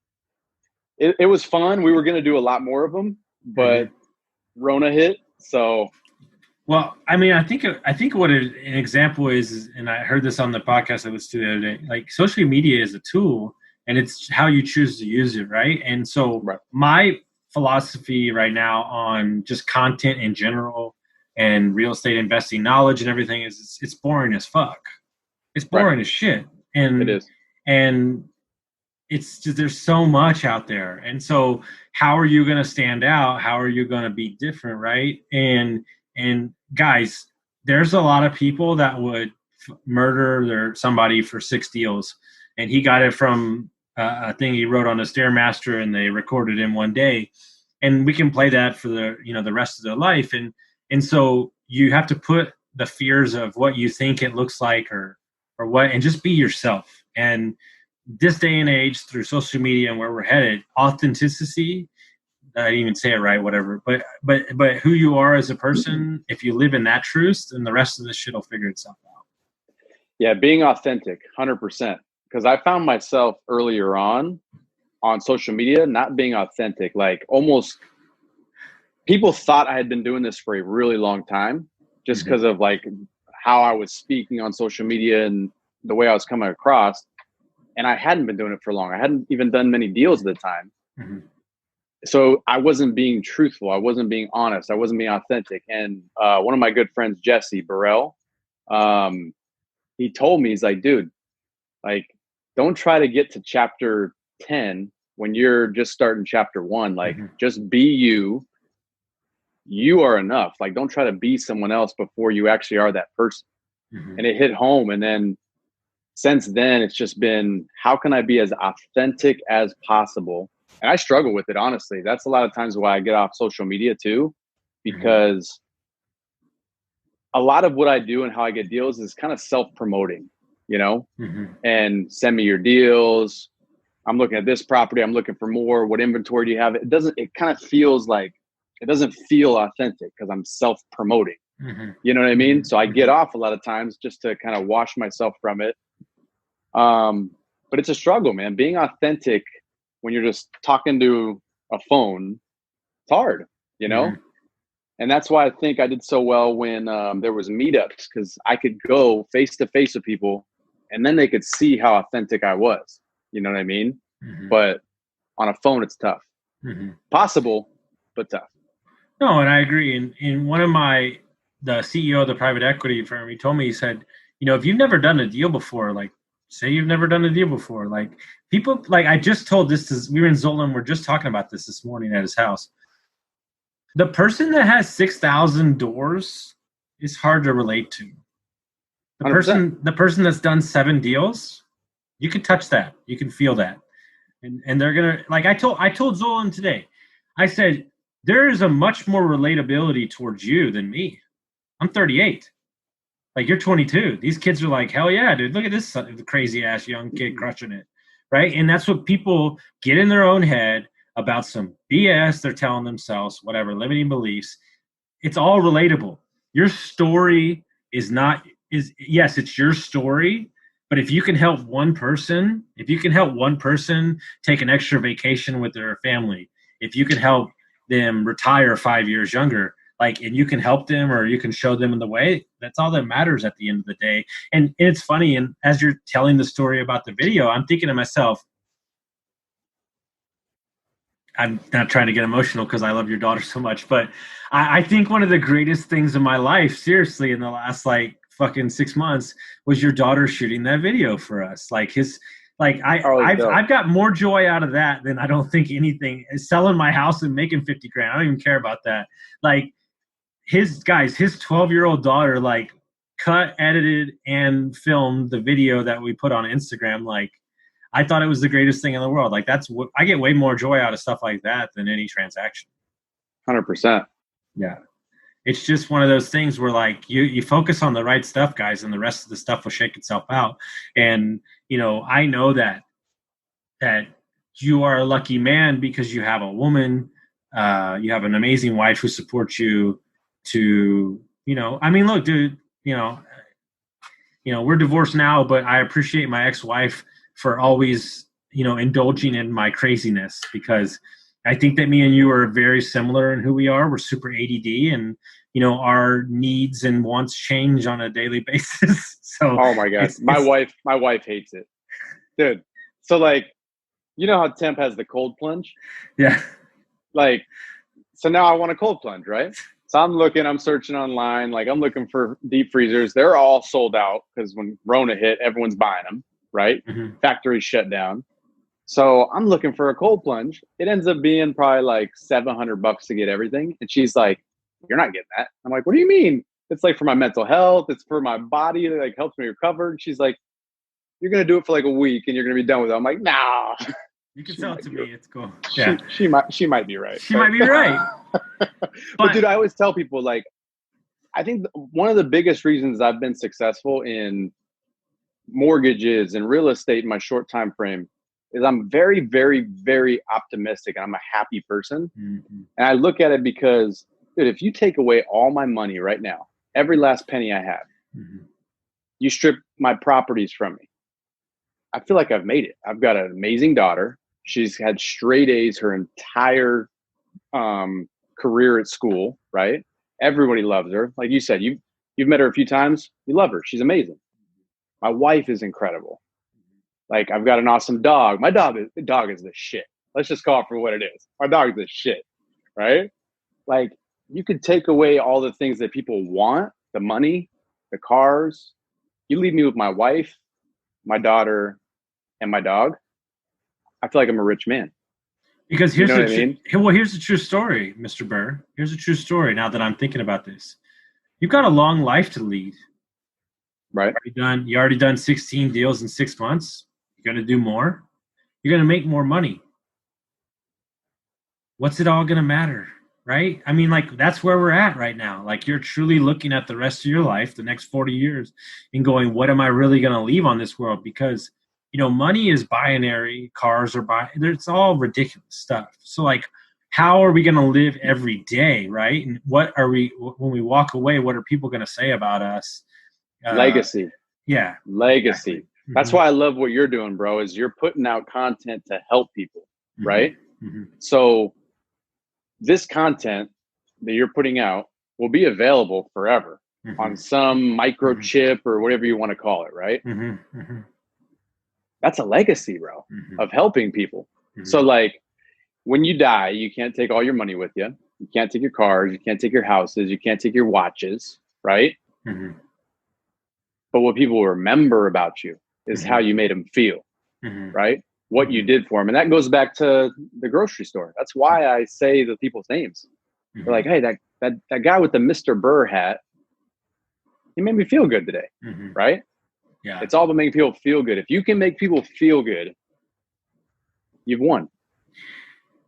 it was fun. We were going to do a lot more of them, but Rona hit. So, well, I mean, I think what an example is, and I heard this on the podcast I listened to the other day, like social media is a tool and it's how you choose to use it. Right. And so my philosophy right now on just content in general and real estate investing knowledge and everything is it's boring as fuck. It's boring as shit. And it is. And it's just, there's so much out there. And so how are you going to stand out? How are you going to be different? Right. And guys, there's a lot of people that would murder somebody for 6 deals. And he got it from a thing he wrote on a Stairmaster and they recorded in one day. And we can play that for the rest of their life. And so you have to put the fears of what you think it looks like or what, and just be yourself. And this day and age, through social media and where we're headed, authenticity, I didn't even say it right, whatever, but who you are as a person, if you live in that truth, then the rest of this shit will figure itself out. Yeah, being authentic, 100%. Because I found myself earlier on social media not being authentic. Like almost people thought I had been doing this for a really long time just because of like how I was speaking on social media and the way I was coming across. And I hadn't been doing it for long. I hadn't even done many deals at the time. Mm-hmm. So I wasn't being truthful. I wasn't being honest. I wasn't being authentic. And one of my good friends, Jesse Burrell, he told me, he's like, dude, like, don't try to get to chapter 10 when you're just starting chapter 1. Like, just be you. You are enough. Like, don't try to be someone else before you actually are that person. Mm-hmm. And it hit home. And then since then, it's just been, how can I be as authentic as possible And I struggle with it, honestly. That's a lot of times why I get off social media too, because a lot of what I do and how I get deals is kind of self-promoting, you know, and send me your deals. I'm looking at this property. I'm looking for more. What inventory do you have? It kind of feels like, it doesn't feel authentic because I'm self-promoting. You know what I mean? So I get off a lot of times just to kind of wash myself from it. But it's a struggle, man. Being authentic when you're just talking to a phone, it's hard, you know? And that's why I think I did so well when there was meetups, because I could go face to face with people and then they could see how authentic I was. You know what I mean? But on a phone, it's tough. Possible, but tough. No, and I agree. In one of the CEO of the private equity firm, he told me, he said, you know, if you've never done a deal before, like say you've never done a deal before, like people, like I just told we were in Zola, we're just talking about this morning at his house. The person that has 6,000 doors is hard to relate to. The 100%. person that's done 7 deals, you can touch that. You can feel that. And they're going to, like I told Zolan today, I said, there is a much more relatability towards you than me. I'm 38. Like, you're 22. These kids are like, hell yeah, dude. Look at this crazy ass young kid crushing it. Right. And that's what people get in their own head about some BS they're telling themselves, whatever, limiting beliefs. It's all relatable. Your story yes, it's your story. But if you can help one person, take an extra vacation with their family, if you can help them retire 5 years younger, like, and you can help them or you can show them in the way, that's all that matters at the end of the day. And it's funny, and as you're telling the story about the video, I'm thinking to myself, I'm not trying to get emotional because I love your daughter so much, but I think one of the greatest things in my life, seriously, in the last like fucking 6 months, was your daughter shooting that video for us. Like I've got more joy out of that than I don't think anything is selling my house and making 50 grand. I don't even care about that. Like his 12-year-old daughter, like cut, edited, and filmed the video that we put on Instagram. Like, I thought it was the greatest thing in the world. Like, that's what I get way more joy out of stuff like that than any transaction. 100%. Yeah. It's just one of those things where like you focus on the right stuff, guys, and the rest of the stuff will shake itself out. And, you know, I know that you are a lucky man because you have a woman, you have an amazing wife who supports you to, you know, I mean, look, dude, you know, we're divorced now, but I appreciate my ex-wife for always, you know, indulging in my craziness, because I think that me and you are very similar in who we are. We're super ADD, and, you know, our needs and wants change on a daily basis. So, oh my God, my wife hates it, dude. So like, you know how Temp has the cold plunge? Yeah. Like, so now I want a cold plunge, right? So I'm searching online. Like, I'm looking for deep freezers. They're all sold out because when Rona hit, everyone's buying them, right? Factories shut down. So I'm looking for a cold plunge. It ends up being probably like $700 to get everything. And she's like, you're not getting that. I'm like, what do you mean? It's like for my mental health. It's for my body. It like helps me recover. And she's like, you're going to do it for like a week and you're going to be done with it. I'm like, nah. You can sell it to me. It's cool. Yeah. She might be right. She might be right. But dude, I always tell people, like, I think one of the biggest reasons I've been successful in mortgages and real estate in my short time frame is I'm very, very, very optimistic. I'm a happy person. And I look at it because, dude, if you take away all my money right now, every last penny I have, you strip my properties from me, I feel like I've made it. I've got an amazing daughter. She's had straight A's her entire career at school, right? Everybody loves her. Like you said, you've met her a few times. You love her. She's amazing. My wife is incredible. Like, I've got an awesome dog. My dog is the shit. Let's just call it for what it is. My dog's the shit, right? Like, you could take away all the things that people want, the money, the cars. You leave me with my wife, my daughter, and my dog. I feel like I'm a rich man. Because here's the true story, Mr. Burr. Here's a true story now that I'm thinking about this. You've got a long life to lead. Right. You already done 16 deals in 6 months. You're going to do more. You're going to make more money. what's it all going to matter? Right? I mean, like, that's where we're at right now. Like, you're truly looking at the rest of your life, the next 40 years, and going, what am I really going to leave on this world? Because, money is binary, cars are it's all ridiculous stuff. So, like, how are we going to live every day, right? And what are we, when we walk away, what are people going to say about us? Legacy. Yeah. Legacy. Exactly. That's why I love what you're doing, bro, is you're putting out content to help people, right? So this content that you're putting out will be available forever on some microchip or whatever you want to call it, right? That's a legacy, bro, of helping people. So, like, when you die, you can't take all your money with you. You can't take your cars. You can't take your houses. You can't take your watches, right? But what people will remember about you is how you made them feel, right? What you did for them. And that goes back to the grocery store. That's why I say the people's names. They're like, hey, that guy with the Mr. Burr hat, he made me feel good today, right? Yeah. It's all about making people feel good. If you can make people feel good, you've won.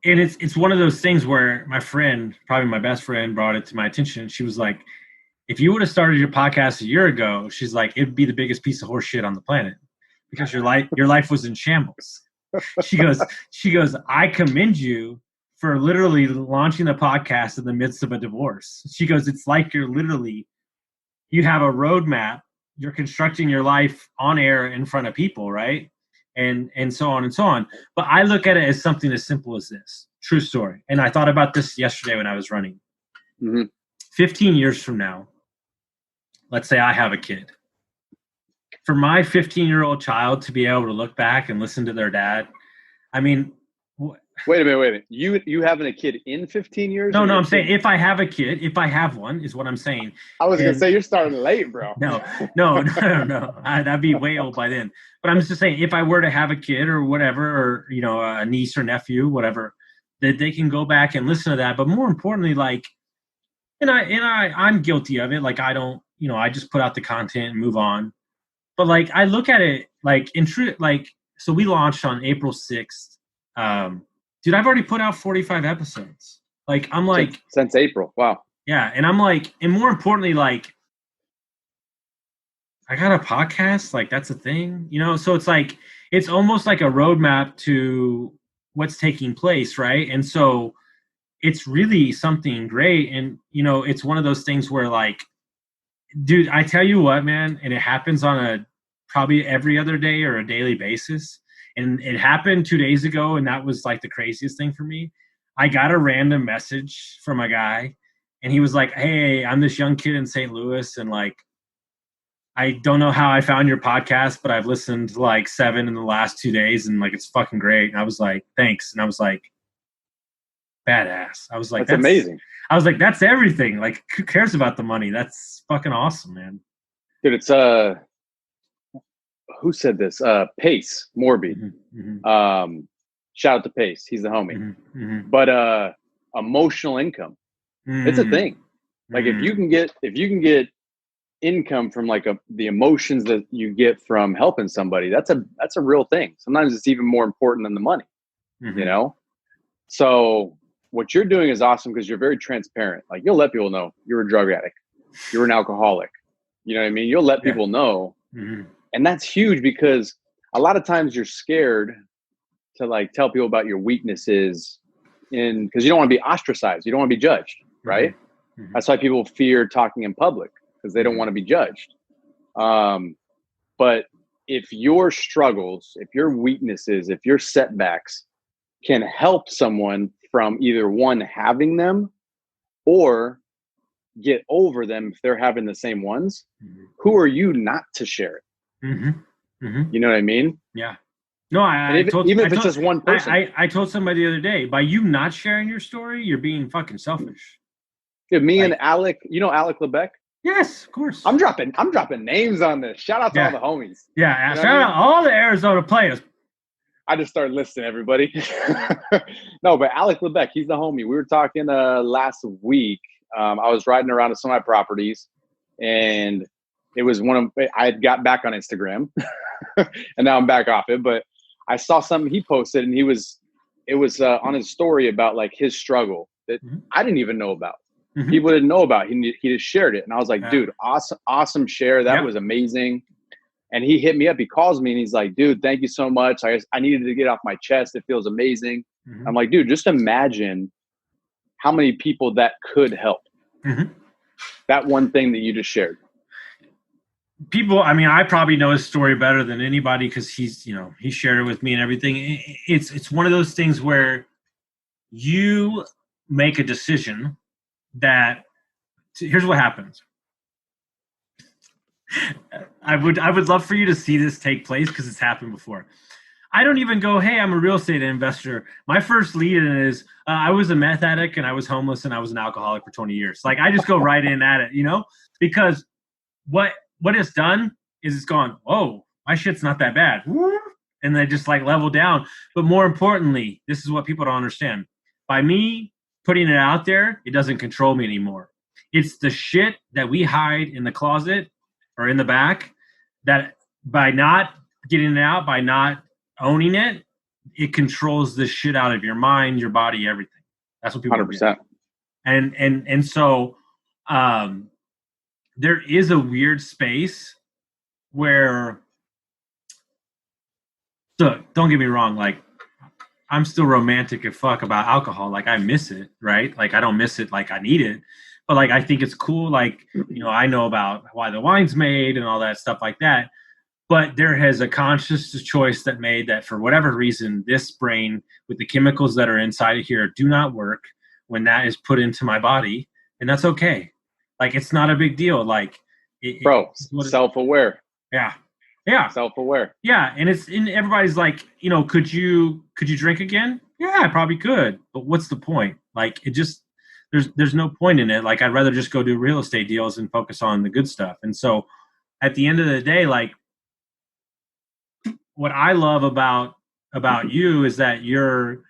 And it's one of those things where my friend, probably my best friend, brought it to my attention. She was like, if you would have started your podcast a year ago, she's like, it'd be the biggest piece of horse shit on the planet because your life was in shambles. She goes, I commend you for literally launching the podcast in the midst of a divorce. She goes, it's like you have a roadmap. You're constructing your life on air in front of people, right? And so on and so on. But I look at it as something as simple as this. True story. And I thought about this yesterday when I was running. 15 years from now, let's say I have a kid. For my 15-year-old child to be able to look back and listen to their dad, I mean, Wait a minute. You having a kid in 15 years? No, I'm saying if I have a kid, if I have one, is what I'm saying. I was going to say you're starting late, bro. No. That'd be way old by then. But I'm just saying, if I were to have a kid or whatever, or a niece or nephew, whatever, that they can go back and listen to that. But more importantly, like, I'm guilty of it. Like, I don't, I just put out the content and move on. But like, I look at it like in true, like, so we launched on April 6th. Dude, I've already put out 45 episodes. Like, I'm like, since April. Wow. Yeah. And I'm like, and more importantly, like, I got a podcast. Like, that's a thing, so it's like, it's almost like a roadmap to what's taking place. Right. And so it's really something great. And, it's one of those things where, like, dude, I tell you what, man, and it happens on a probably every other day or a daily basis. And it happened 2 days ago, and that was like the craziest thing for me. I got a random message from a guy, and he was like, hey, I'm this young kid in St. Louis, and like, I don't know how I found your podcast, but I've listened to like 7 in the last 2 days, and like, it's fucking great. And I was like, thanks. And I was like, badass. I was like, that's amazing. I was like, that's everything. Like, who cares about the money? That's fucking awesome, man. Dude, it's who said this? Pace Morby. Shout out to Pace. He's the homie. But emotional income. It's a thing. Like, if you can get income from like the emotions that you get from helping somebody, that's a real thing. Sometimes it's even more important than the money. So what you're doing is awesome because you're very transparent. Like, you'll let people know you're a drug addict, you're an alcoholic. You know what I mean? You'll let people know. And that's huge because a lot of times you're scared to like tell people about your weaknesses because you don't want to be ostracized. You don't want to be judged, right? That's why people fear talking in public because they don't want to be judged. But if your struggles, if your weaknesses, if your setbacks can help someone from either one having them or get over them if they're having the same ones, who are you not to share it? You know what I mean? Yeah. No, even if it's just one person. I told somebody the other day, by you not sharing your story, you're being fucking selfish. Dude, and Alec, Alec Lebec? Yes, of course. I'm dropping names on this. Shout out to all the homies. Yeah, shout out all the Arizona players. I just started listing everybody. No, but Alec Lebec, he's the homie. We were talking last week. I was riding around to some of my properties, and it was I had got back on Instagram, and now I'm back off it. But I saw something he posted, and he was it was on his story about like his struggle that I didn't even know about. People didn't know about. He just shared it. And I was like, dude, awesome share. That was amazing. And he hit me up. He calls me and he's like, dude, thank you so much. I needed to get off my chest. It feels amazing. I'm like, dude, just imagine how many people that could help. That one thing that you just shared. People, I mean, I probably know his story better than anybody because he's, he shared it with me and everything. It's one of those things where you make a decision that here's what happens. I would love for you to see this take place because it's happened before. I don't even go, hey, I'm a real estate investor. My first lead in is I was a meth addict and I was homeless and I was an alcoholic for 20 years. Like I just go right in at it, because what it's done is it's gone, oh, my shit's not that bad. And they just like level down. But more importantly, this is what people don't understand. By me putting it out there, it doesn't control me anymore. It's the shit that we hide in the closet or in the back that by not getting it out, by not owning it, it controls the shit out of your mind, your body, everything. That's what people 100%. And so there is a weird space where, so don't get me wrong, like I'm still romantic as fuck about alcohol. Like I miss it, right? Like I don't miss it like I need it. But like I think it's cool, like, I know about why the wine's made and all that stuff like that. But there has a conscious choice that made that for whatever reason, this brain with the chemicals that are inside of here do not work when that is put into my body. And that's okay. Like, it's not a big deal. Like, self-aware. Yeah. Yeah. Self-aware. Yeah. And everybody's like, could you drink again? Yeah, I probably could. But what's the point? Like, there's no point in it. Like, I'd rather just go do real estate deals and focus on the good stuff. And so at the end of the day, like, what I love about you is that you're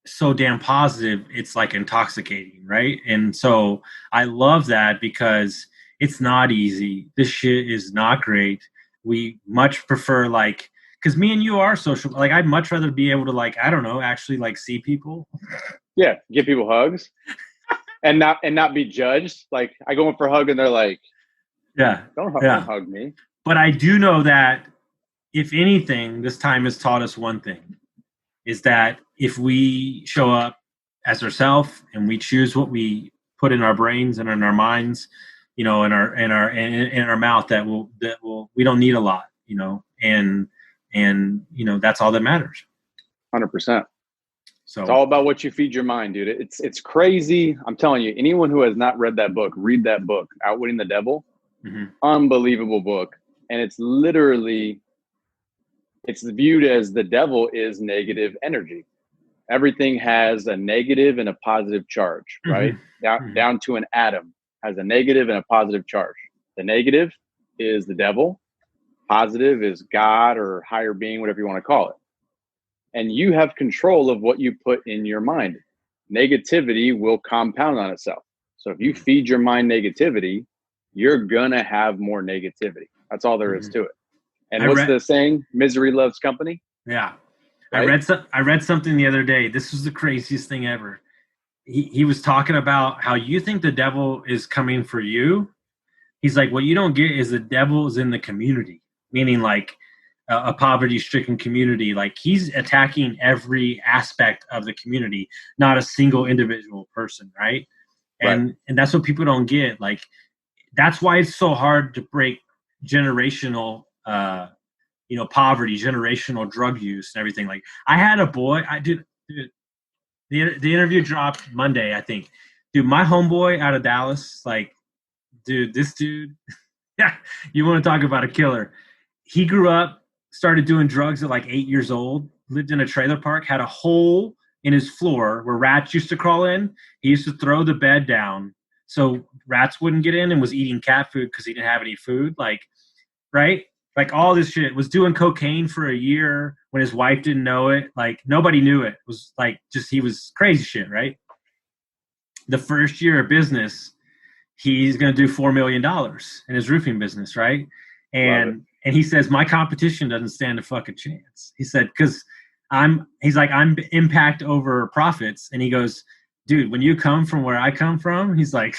so damn positive. It's like intoxicating, right? And so I love that because it's not easy. This shit is not great. We much prefer because me and you are social. Like I'd much rather be able to I don't know, actually see people. Yeah, give people hugs, and not be judged. Like I go in for a hug and they're like, yeah, don't hug me. But I do know that if anything, this time has taught us one thing: is that if we show up as ourselves and we choose what we put in our brains and in our minds, in our mouth, that will we don't need a lot, and that's all that matters. 100%. So it's all about what you feed your mind, dude. It's crazy. I'm telling you, anyone who has not read that book, read that book, Outwitting the Devil. Unbelievable book. And it's literally, it's viewed as the devil is negative energy. Everything has a negative and a positive charge, right? Down to an atom has a negative and a positive charge. The negative is the devil. Positive is God or higher being, whatever you want to call it. And you have control of what you put in your mind. Negativity will compound on itself. So if you feed your mind negativity, you're gonna have more negativity. That's all there is to it. And what's the saying? Misery loves company. Yeah. Right? I read something the other day. This was the craziest thing ever. He was talking about how you think the devil is coming for you. He's like, what you don't get is the devil is in the community, meaning like a poverty-stricken community. Like he's attacking every aspect of the community, not a single individual person, right? And that's what people don't get. Like that's why it's so hard to break generational poverty, generational drug use and everything. Like I had a boy, the interview dropped Monday, I think. Dude, my homeboy out of Dallas, this dude, yeah, you want to talk about a killer. He grew up, started doing drugs at 8 years old, lived in a trailer park, had a hole in his floor where rats used to crawl in. He used to throw the bed down so rats wouldn't get in, and was eating cat food because he didn't have any food. Right? All this shit. Was doing cocaine for a year when his wife didn't know it. Nobody knew it. It was he was crazy shit, right? The first year of business, he's going to do $4 million in his roofing business, right? And And he says, my competition doesn't stand a fucking chance. He said, because I'm impact over profits. And he goes, dude, when you come from where I come from, he's like,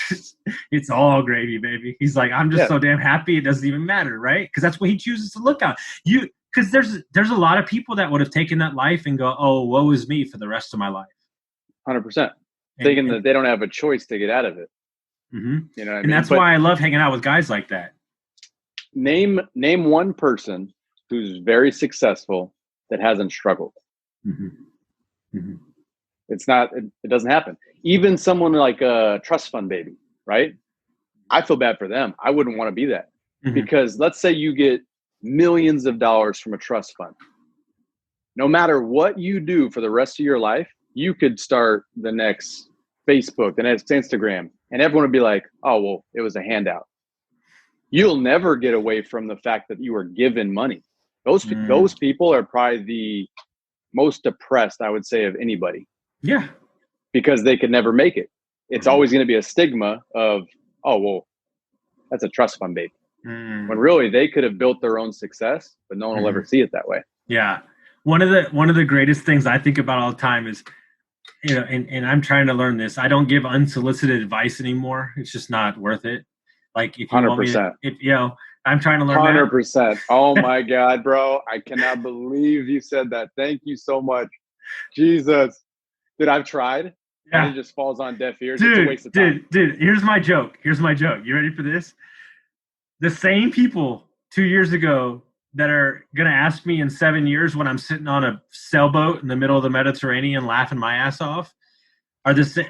it's all gravy, baby. He's like, I'm just so damn happy it doesn't even matter, right? Because that's what he chooses to look at. Because there's a lot of people that would have taken that life and go, oh, woe is me for the rest of my life. 100%. Thinking that they don't have a choice to get out of it. Mm-hmm. You know what I mean? And that's why I love hanging out with guys like that. Name one person who's very successful that hasn't struggled. Mm-hmm. Mm-hmm. It doesn't happen. Even someone like a trust fund baby, right? I feel bad for them. I wouldn't want to be that. Mm-hmm. Because let's say you get millions of dollars from a trust fund. No matter what you do for the rest of your life, you could start the next Facebook, the next Instagram, and everyone would be like, oh, well, it was a handout. You'll never get away from the fact that you were given money. Those people are probably the most depressed, I would say, of anybody. Yeah. Because they could never make it. It's always going to be a stigma of, oh, well, that's a trust fund baby. When really they could have built their own success, but no one will ever see it that way. Yeah. One of the greatest things I think about all the time is, you know, and I'm trying to learn this. I don't give unsolicited advice anymore. It's just not worth it. Like if you 100%. Want me to, if you know, I'm trying to learn 100%. Oh my God, bro. I cannot believe you said that. Thank you so much. Jesus. Dude, I've tried. Yeah. And it just falls on deaf ears. It's a waste of time. Dude, here's my joke. You ready for this? The same people 2 years ago that are going to ask me in 7 years when I'm sitting on a sailboat in the middle of the Mediterranean laughing my ass off are the same.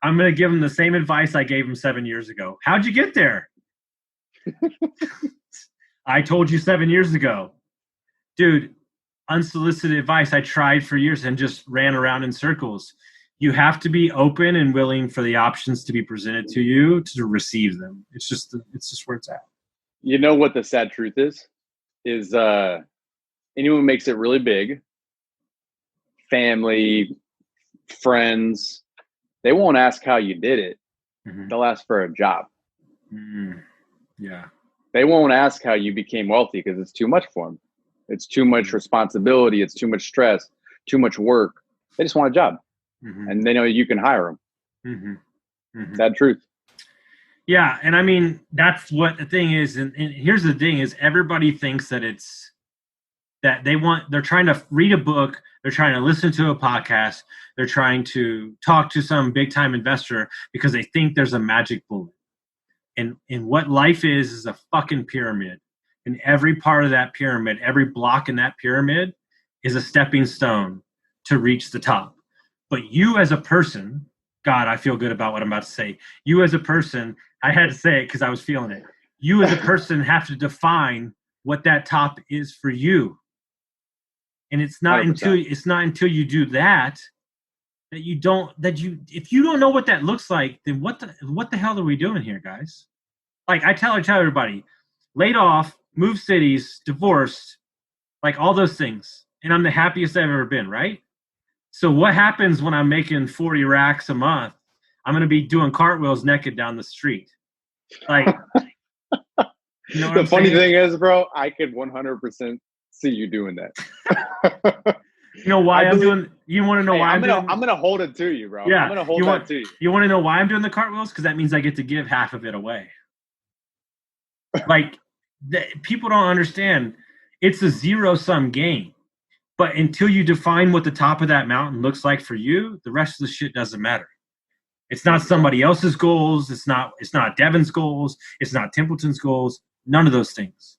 I'm going to give them the same advice I gave them 7 years ago. How'd you get there? I told you 7 years ago. Dude, unsolicited advice I tried for years and just ran around in circles. You have to be open and willing for the options to be presented to you to receive them. It's just where it's at. You know what the sad truth is anyone who makes it really big, family, friends, they won't ask how you did it. Mm-hmm. They'll ask for a job. Mm-hmm. Yeah. They won't ask how you became wealthy because it's too much for them. It's too much responsibility. It's too much stress, too much work. They just want a job. Mm-hmm. And they know you can hire them. Mm-hmm. Mm-hmm. Sad truth. Yeah. And I mean, that's what the thing is. And here's the thing is everybody thinks that they're trying to read a book. They're trying to listen to a podcast. They're trying to talk to some big time investor because they think there's a magic bullet. And what life is a fucking pyramid. And every part of that pyramid, every block in that pyramid is a stepping stone to reach the top. But you as a person, God, I feel good about what I'm about to say. You as a person, I had to say it because I was feeling it. You as a person have to define what that top is for you. And it's not 100%. until you do that if you don't know what that looks like, then what the hell are we doing here, guys? Like I tell everybody, laid off, moved cities, divorced, like all those things. And I'm the happiest I've ever been, right? So what happens when I'm making 40 racks a month? I'm going to be doing cartwheels naked down the street. Like, you know the funny thing is, bro, I could 100% see you doing that. You know why I'm doing? You want to know why I'm going to hold it to you, bro. Yeah, I'm going to hold that to you. You want to know why I'm doing the cartwheels? Because that means I get to give half of it away. Like, people don't understand. It's a zero-sum game. But until you define what the top of that mountain looks like for you, the rest of the shit doesn't matter. It's not somebody else's goals. It's not Devin's goals. It's not Templeton's goals. None of those things.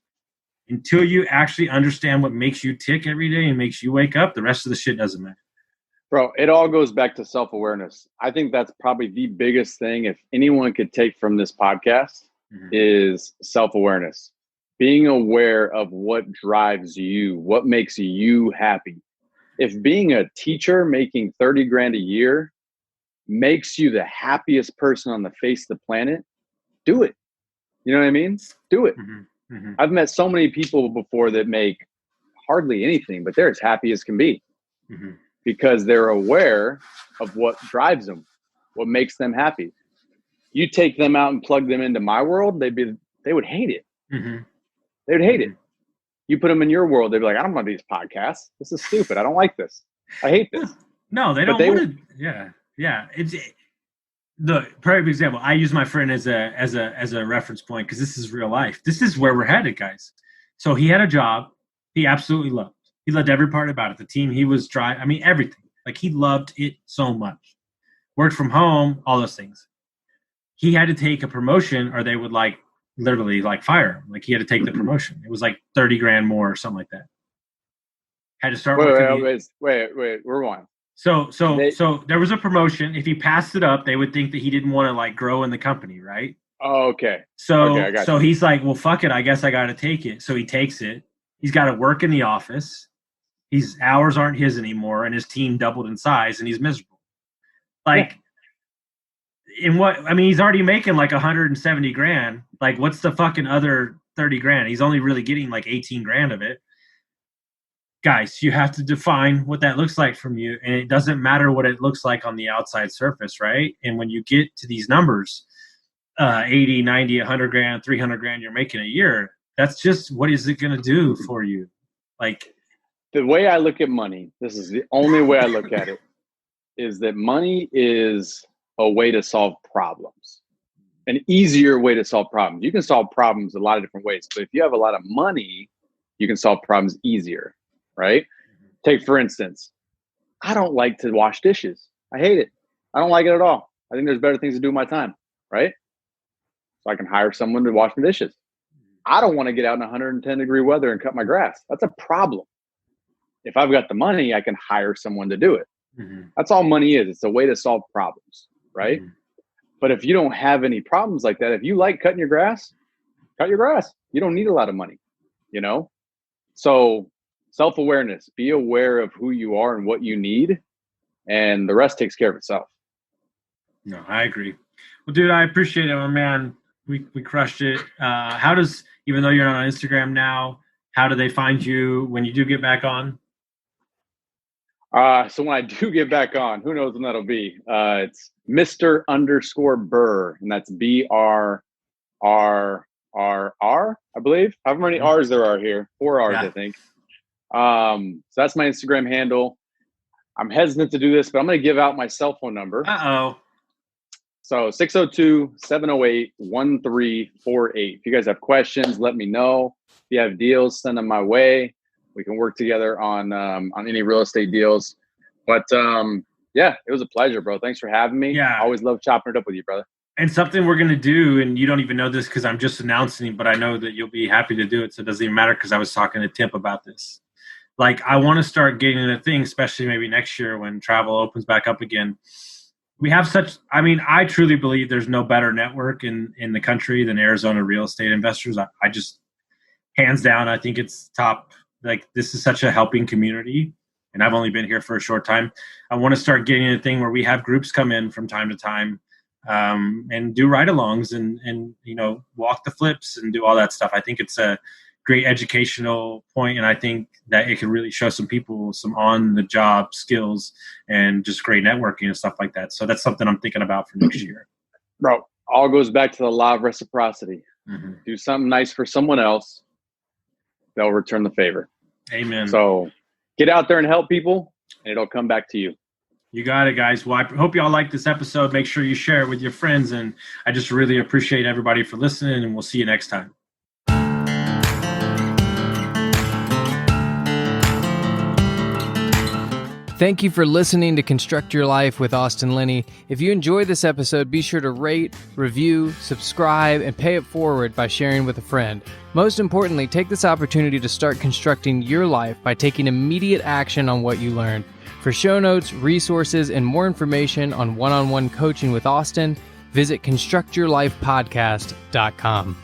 Until you actually understand what makes you tick every day and makes you wake up, the rest of the shit doesn't matter. Bro, it all goes back to self-awareness. I think that's probably the biggest thing, if anyone could take from this podcast, is self-awareness. Being aware of what drives you, what makes you happy. If being a teacher making 30 grand a year makes you the happiest person on the face of the planet, do it. You know what I mean? Do it. Mm-hmm. Mm-hmm. I've met so many people before that make hardly anything, but they're as happy as can be because they're aware of what drives them, what makes them happy. You take them out and plug them into my world, they would hate it. Mm-hmm. They would hate it You put them in your world, they'd be like, I don't want these podcasts. This is stupid. I don't like this. I hate this. No, they don't want to. Yeah. It's the perfect example. I use my friend as a reference point because this is real life. This is where we're headed, guys. So he had a job he absolutely loved. He loved every part about it. The team he was driving. I mean, everything. Like, he loved it so much. Worked from home, all those things. He had to take a promotion, or they would literally fire him. Like, he had to take the promotion. It was like 30 grand more or something like that. Had to start working. Wait, rewind. So there was a promotion. If he passed it up, they would think that he didn't want to grow in the company, right? Oh, okay. So he's like, well, fuck it. I guess I got to take it. So he takes it. He's got to work in the office. His hours aren't his anymore, and his team doubled in size, and he's miserable. In what? I mean, he's already making 170 grand. Like, what's the fucking other 30 grand? He's only really getting 18 grand of it. Guys, you have to define what that looks like from you, and it doesn't matter what it looks like on the outside surface, right? And when you get to these numbers, 80, 90, 100 grand, 300 grand you're making a year, that's just what is it going to do for you? The way I look at money, this is the only way I look at it, is that money is a way to solve problems, an easier way to solve problems. You can solve problems a lot of different ways, but if you have a lot of money, you can solve problems easier, right? Take, for instance, I don't like to wash dishes. I hate it. I don't like it at all. I think there's better things to do with my time, right? So I can hire someone to wash my dishes. I don't want to get out in 110-degree weather and cut my grass. That's a problem. If I've got the money, I can hire someone to do it. Mm-hmm. That's all money is. It's a way to solve problems, right? Mm-hmm. But if you don't have any problems like that, if you like cutting your grass, cut your grass. You don't need a lot of money, So self-awareness, be aware of who you are and what you need, and the rest takes care of itself. No, I agree. Well, dude, I appreciate it, my man. We crushed it. How does, even though you're not on Instagram now, how do they find you when you do get back on? So when I do get back on, who knows when that'll be? It's Mr._Burr, and that's BRRRR, I believe. However many R's there are here, 4 R's, I think. So that's my Instagram handle. I'm hesitant to do this, but I'm going to give out my cell phone number. Uh-oh. So 602-708-1348. If you guys have questions, let me know. If you have deals, send them my way. We can work together on any real estate deals. But it was a pleasure, bro. Thanks for having me. Yeah. I always love chopping it up with you, brother. And something we're going to do, and you don't even know this because I'm just announcing it, but I know that you'll be happy to do it. So it doesn't even matter because I was talking to Timp about this. I want to start getting a thing, especially maybe next year when travel opens back up again. We have I truly believe there's no better network in the country than Arizona real estate investors. I just, hands down, I think it's top. This is such a helping community, and I've only been here for a short time. I want to start getting a thing where we have groups come in from time to time and do ride-alongs and walk the flips and do all that stuff. I think it's a great educational point, and I think that it can really show some people some on-the-job skills and just great networking and stuff like that. So that's something I'm thinking about for next year. Bro, all goes back to the law of reciprocity. Mm-hmm. Do something nice for someone else, they'll return the favor. Amen. So get out there and help people, and it'll come back to you. You got it, guys. Well, I hope y'all like this episode. Make sure you share it with your friends, and I just really appreciate everybody for listening, and we'll see you next time. Thank you for listening to Construct Your Life with Austin Linney. If you enjoyed this episode, be sure to rate, review, subscribe, and pay it forward by sharing with a friend. Most importantly, take this opportunity to start constructing your life by taking immediate action on what you learned. For show notes, resources, and more information on one-on-one coaching with Austin, visit constructyourlifepodcast.com.